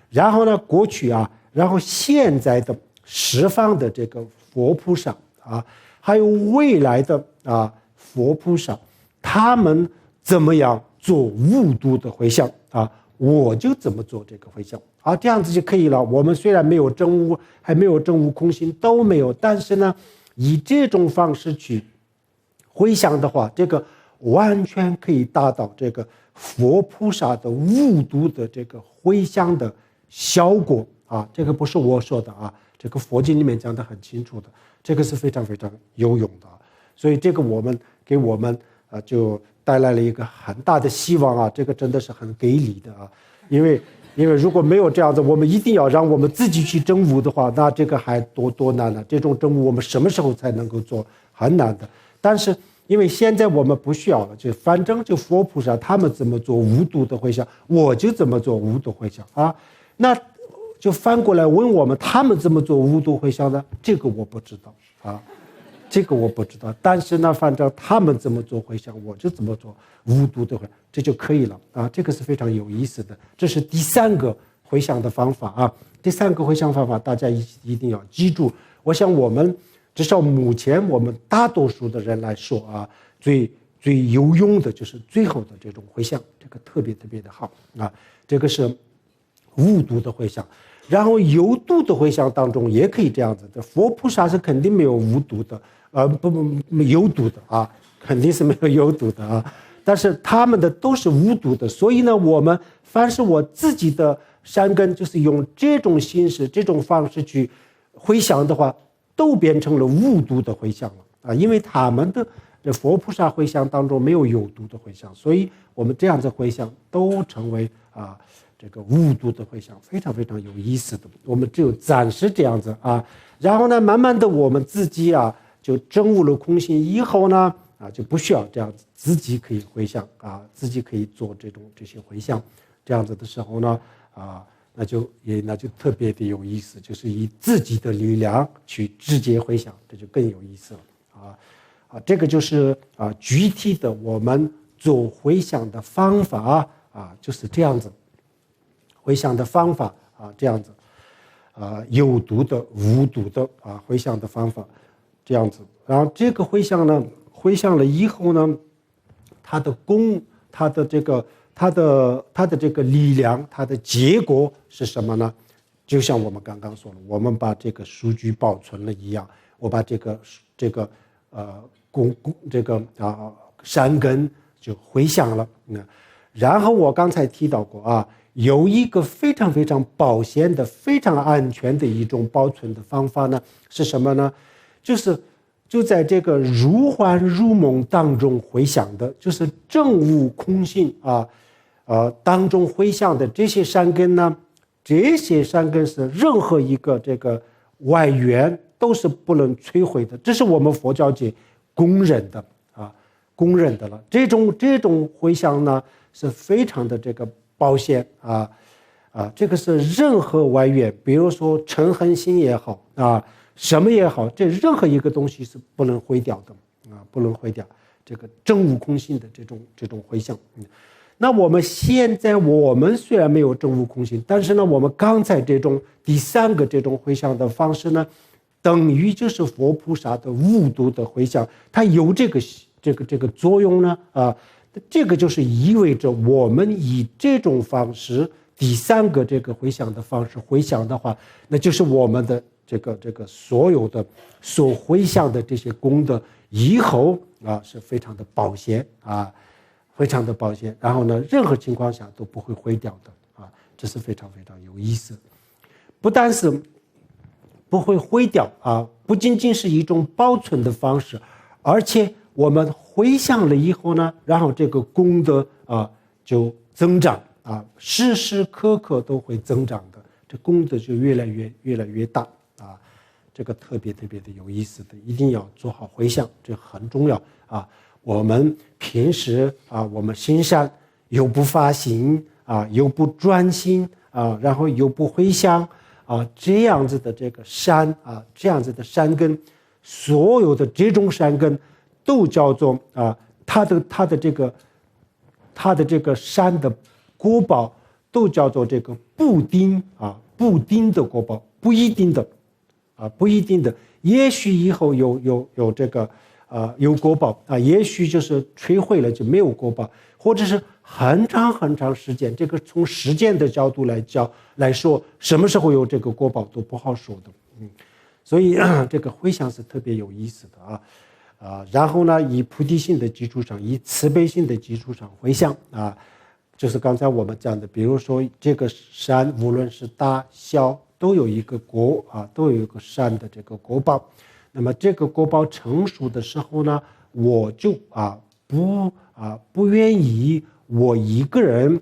然后呢，过去然后现在的十方的这个佛菩萨还有未来的佛菩萨，他们怎么样做无度的回向我就怎么做这个回向这样子就可以了。我们虽然没有证悟，还没有证悟空性都没有，但是呢，以这种方式去回想的话，这个完全可以达到这个佛菩萨的无度的这个回向的效果这个不是我说的这个佛经里面讲得很清楚的，这个是非常非常有用的所以这个给我们就带来了一个很大的希望这个真的是很给力的因为如果没有这样子，我们一定要让我们自己去证悟的话，那这个还多难呢？这种证悟我们什么时候才能够做？很难的。但是因为现在我们不需要了，就反正就佛菩萨他们怎么做无度的回向，我就怎么做无度回向那就翻过来问我们，他们怎么做无度回向呢？这个我不知道这个我不知道，但是呢，反正他们怎么做回向，我就怎么做无毒的回向，这就可以了啊。这个是非常有意思的，这是第三个回向的方法啊。第三个回向方法，大家一定要记住。我想我们至少目前我们大多数的人来说啊，最有用的就是最后的这种回向，这个特别特别的好啊。这个是无毒的回向，然后有毒的回向当中也可以这样子的。佛菩萨是肯定没有无毒的，有毒的啊，肯定是没有有毒的啊。但是他们的都是无毒的，所以呢，我们凡是我自己的善根，就是用这种形式、这种方式去回向的话，都变成了无毒的回向了啊！因为他们的这佛菩萨回向当中没有有毒的回向，所以我们这样子回向都成为这个无毒的回向，非常非常有意思的。我们只有暂时这样子啊，然后呢，慢慢的我们自己就证悟了空性以后呢就不需要这样子，自己可以回向自己可以做这些回向，这样子的时候呢那就特别的有意思，就是以自己的力量去直接回向，这就更有意思了这个就是具体的我们做回向的方法就是这样子，回向的方法这样子有毒的无毒的回向的方法这样子。然后这个回向呢，回向了以后呢，它的这个力量，它的结果是什么呢？就像我们刚刚说了，我们把这个数据保存了一样，我把这个善根就回向了。然后我刚才提到过有一个非常非常保险的、非常安全的一种保存的方法呢，是什么呢？就在这个如幻如梦当中回向的，就是证悟空性当中回向的这些善根呢，这些善根是任何一个这个外缘都是不能摧毁的，这是我们佛教界公认的了。这种回向呢是非常的这个保险这个是任何外缘，比如说嗔恨心也好什么也好，这任何一个东西是不能毁掉的不能毁掉这个证悟空性的这种回向。那我们现在虽然没有证悟空性，但是呢，我们刚才这种第三个这种回向的方式呢，等于就是佛菩萨的无毒的回向，它有这个作用呢这个就是意味着我们以这种方式，第三个这个回向的方式回向的话，那就是我们的这个所有的所回向的这些功德以后是非常的保险非常的保险，然后呢，任何情况下都不会毁掉的这是非常非常有意思。不但是不会毁掉不仅仅是一种保存的方式，而且我们回向了以后呢，然后这个功德就增长时时刻刻都会增长的，这功德就越来越大这个特别特别的有意思的，一定要做好回向，这很重要我们平时我们行善又不发心又不专心然后又不回向这样子的这个善这样子的善根，所有的这种善根都叫做它的这个善的果报都叫做这个不定的果报，不一定的也许以后有这个有果报也许就是摧毁了就没有果报，或者是很长很长时间，这个从时间的角度来说，什么时候有这个果报都不好说的所以这个回向是特别有意思的然后呢，以菩提心的基础上，以慈悲心的基础上回向就是刚才我们讲的，比如说这个善无论是大小都有一个果都有一个善的这个果报。那么这个果报成熟的时候呢，我就不愿意我一个人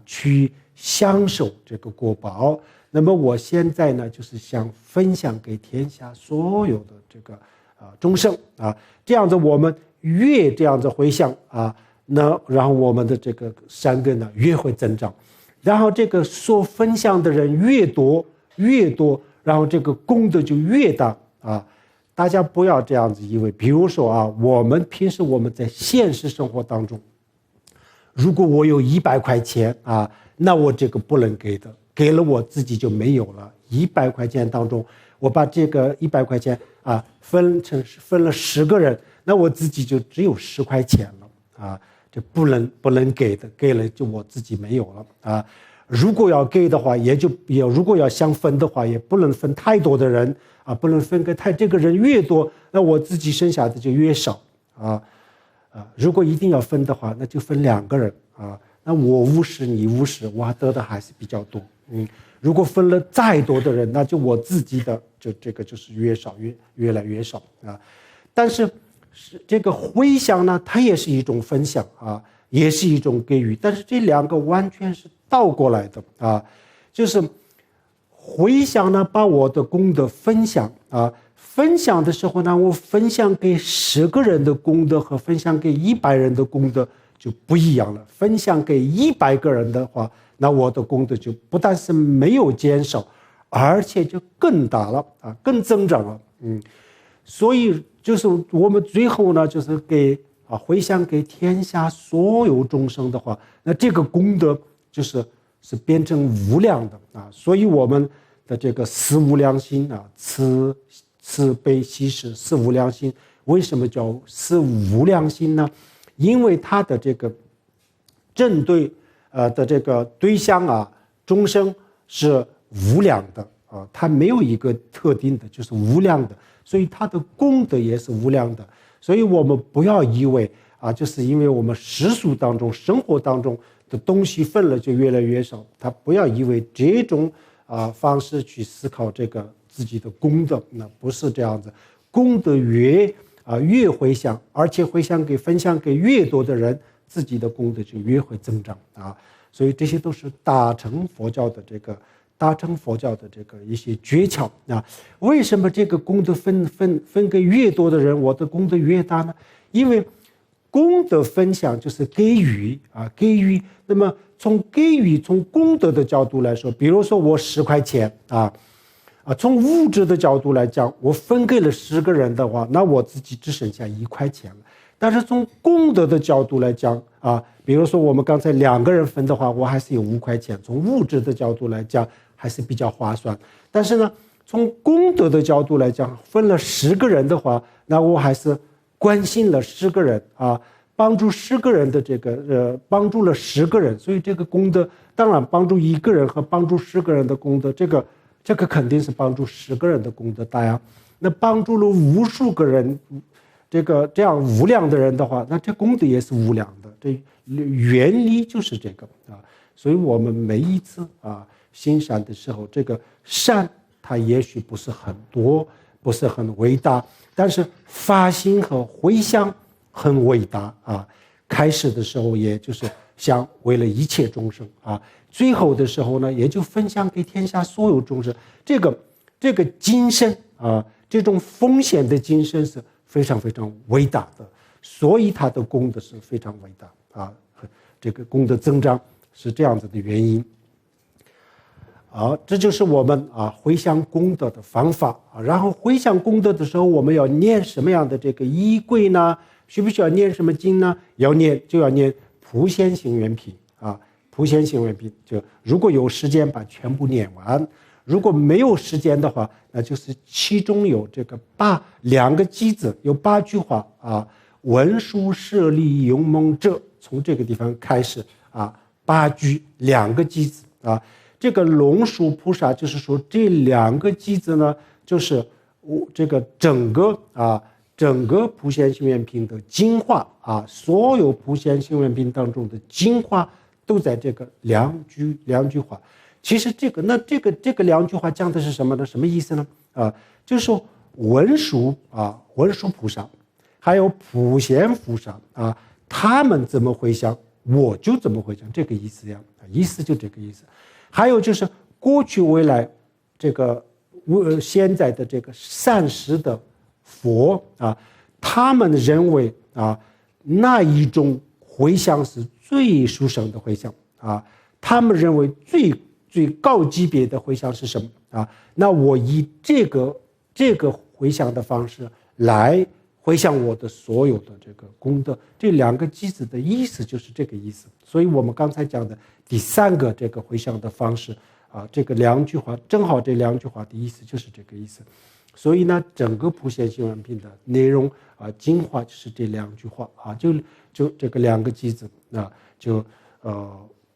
去享受这个果报。那么我现在呢，就是想分享给天下所有的这个众生这样子我们越这样子回向那然后我们的这个善根呢越会增长，然后这个所分享的人越多，然后这个功德就越大大家不要这样子以为，比如说啊，我们平时在现实生活当中，如果我有100块钱啊，那我这个不能给的，给了我自己就没有了。100块钱当中，我把这个100块钱啊分了10个人，那我自己就只有10块钱了啊，这不能给的，给了就我自己没有了啊。如果要给的话，如果要想分的话，也不能分太多的人啊，不能分给这个人越多，那我自己剩下的就越少啊。如果一定要分的话，那就分2个人啊，那我50你50，我得的还是比较多。如果分了再多的人，那就我自己的这个就是越来越少啊。但是这个回向呢，它也是一种分享啊，也是一种给予，但是这2个完全是倒过来的啊，就是回向呢，把我的功德分享啊。分享的时候呢，我分享给10个人的功德和分享给100人的功德就不一样了。分享给100个人的话，那我的功德就不但是没有减少，而且就更大了啊，更增长了。所以就是我们最后呢，就是回向给天下所有众生的话，那这个功德是变成无量的啊。所以我们的这个四无量心啊，慈悲喜舍四无量心，为什么叫四无量心呢？因为它的这个针对的这个对象啊，众生是无量的啊，它没有一个特定的，就是无量的，所以它的功德也是无量的。所以我们不要以为啊，就是因为我们世俗当中、生活当中的东西分了就越来越少，他不要以为这种方式去思考这个自己的功德，那不是这样子。功德越回向，而且分享给越多的人，自己的功德就越会增长啊。所以这些都是大乘佛教的这个一些诀窍啊。为什么这个功德分给越多的人，我的功德越大呢？因为功德分享就是给予。那么从功德的角度来说，比如说我10块钱从物质的角度来讲，我分给了10个人的话，那我自己只剩下1块钱了。但是从功德的角度来讲比如说我们刚才2个人分的话，我还是有5块钱，从物质的角度来讲还是比较划算。但是呢，从功德的角度来讲，分了10个人的话，那我还是关心了10个人帮助10个人的帮助了10个人，所以这个功德，当然帮助1个人和帮助10个人的功德，这个肯定是帮助10个人的功德大呀。那帮助了无数个人，这样无量的人的话，那这功德也是无量的。这原理就是这个所以我们每一次行善的时候，这个善它也许不是很多，不是很伟大，但是发心和回向很伟大开始的时候也就是想为了一切众生最后的时候呢，也就分享给天下所有众生。这个精神这种奉献的精神是非常非常伟大的，所以它的功德是非常伟大这个功德增长是这样子的原因这就是我们回向功德的方法然后回向功德的时候，我们要念什么样的这个仪轨呢？需不需要念什么经呢？要念普贤行愿品普贤行愿品，就如果有时间把全部念完，如果没有时间的话，那就是其中有这个2个偈子，有8句话文殊舍利勇猛者，从这个地方开始8句2个偈子这个龙树菩萨就是说这2个偈子呢，就是这个整个普贤行愿品的精华所有普贤行愿品当中的精华都在这个两句话。其实这个2句话讲的是什么呢？什么意思呢？就是说文殊菩萨还有普贤菩萨他们怎么回向，我就怎么回向，这个意思呀，意思就这个意思。还有就是过去未来这个现在的这个善识的佛他们认为那一种回向是最殊胜的回向他们认为最高级别的回向是什么那我以这个回向的方式来回向我的所有的这个功德。这两个句子的意思就是这个意思。所以我们刚才讲的第三个这个回向的方式这个两句话正好这两句话的意思就是这个意思。所以呢，整个普贤行愿品的内容精华就是这两句话就这个两个句子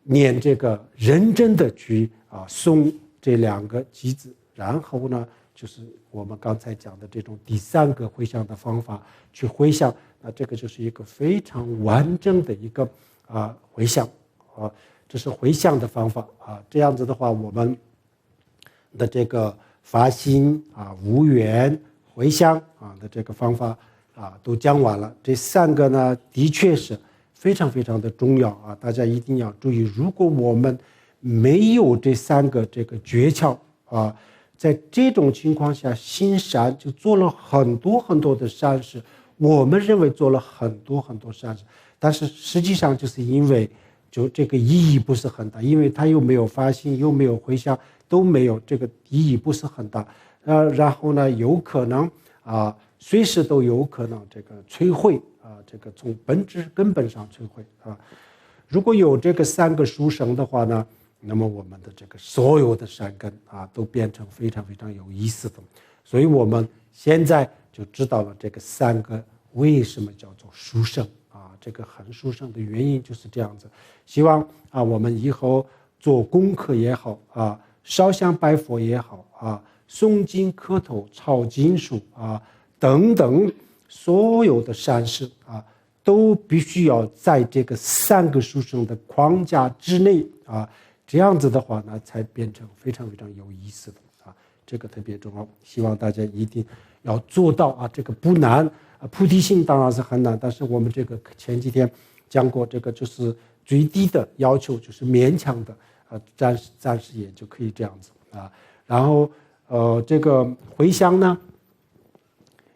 念这个认真的去诵这两个句子，然后呢就是我们刚才讲的这种第三个回向的方法去回向，那这个就是一个非常完整的一个回向这是回向的方法这样子的话，我们的这个发心无缘回向的这个方法都讲完了。这三个呢的确是非常非常的重要大家一定要注意，如果我们没有这三个这个诀窍在这种情况下行善就做了很多很多的善事，我们认为做了很多很多善事，但是实际上就是因为就这个意义不是很大，因为他又没有发心又没有回向都没有，这个意义不是很大然后呢有可能随时都有可能这个摧毁这个从根本上摧毁如果有这个三个殊胜的话呢，那么我们的这个所有的善根都变成非常非常有意思的。所以我们现在就知道了这个三个为什么叫做殊胜这个很殊胜的原因就是这样子。希望我们以后做功课也好烧香拜佛也好诵经磕头抄经书等等所有的善事都必须要在这个三个殊胜的框架之内这样子的话呢才变成非常非常有意思的这个特别重要，希望大家一定要做到这个不难菩提心当然是很难，但是我们这个前几天讲过，这个就是最低的要求，就是勉强的暂时也就可以这样子然后这个回向呢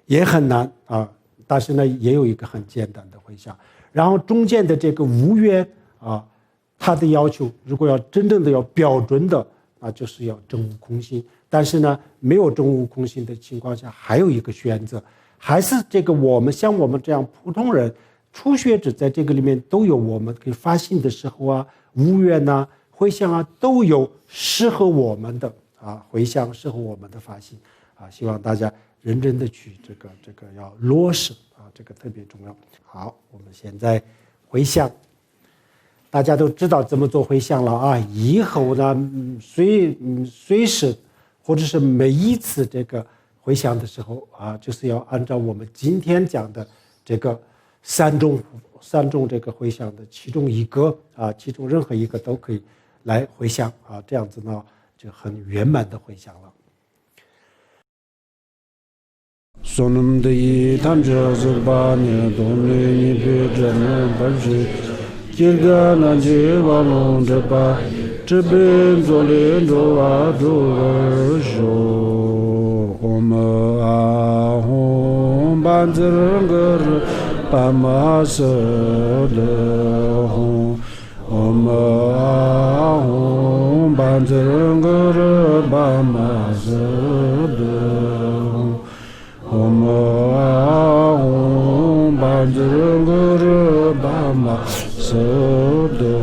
也很难但是呢也有一个很简单的回向。然后中间的这个无缘它的要求如果要真正的要标准的就是要证悟空性，但是呢没有证悟空性的情况下还有一个选择，还是这个我们像我们这样普通人初学者在这个里面都有我们可以发心的时候无缘回向都有适合我们的回向，适合我们的发心希望大家认真的去这个要落实这个特别重要。好，我们现在回向，大家都知道怎么做回向了以后呢随时或者是每一次这个回向的时候就是要按照我们今天讲的这个三种这个回向的其中一个其中任何一个都可以来回向这样子呢就很圆满的回向了。Sonum de Tantra Zurbani Domini Pijana Baji Kirgana Jivalon Japa Chibin Zolin Joa Jo Om Ahom Banzirangar Pamasada Om Ahom Banzirangar Pamasada Om Ahom Banzirangar Pamasada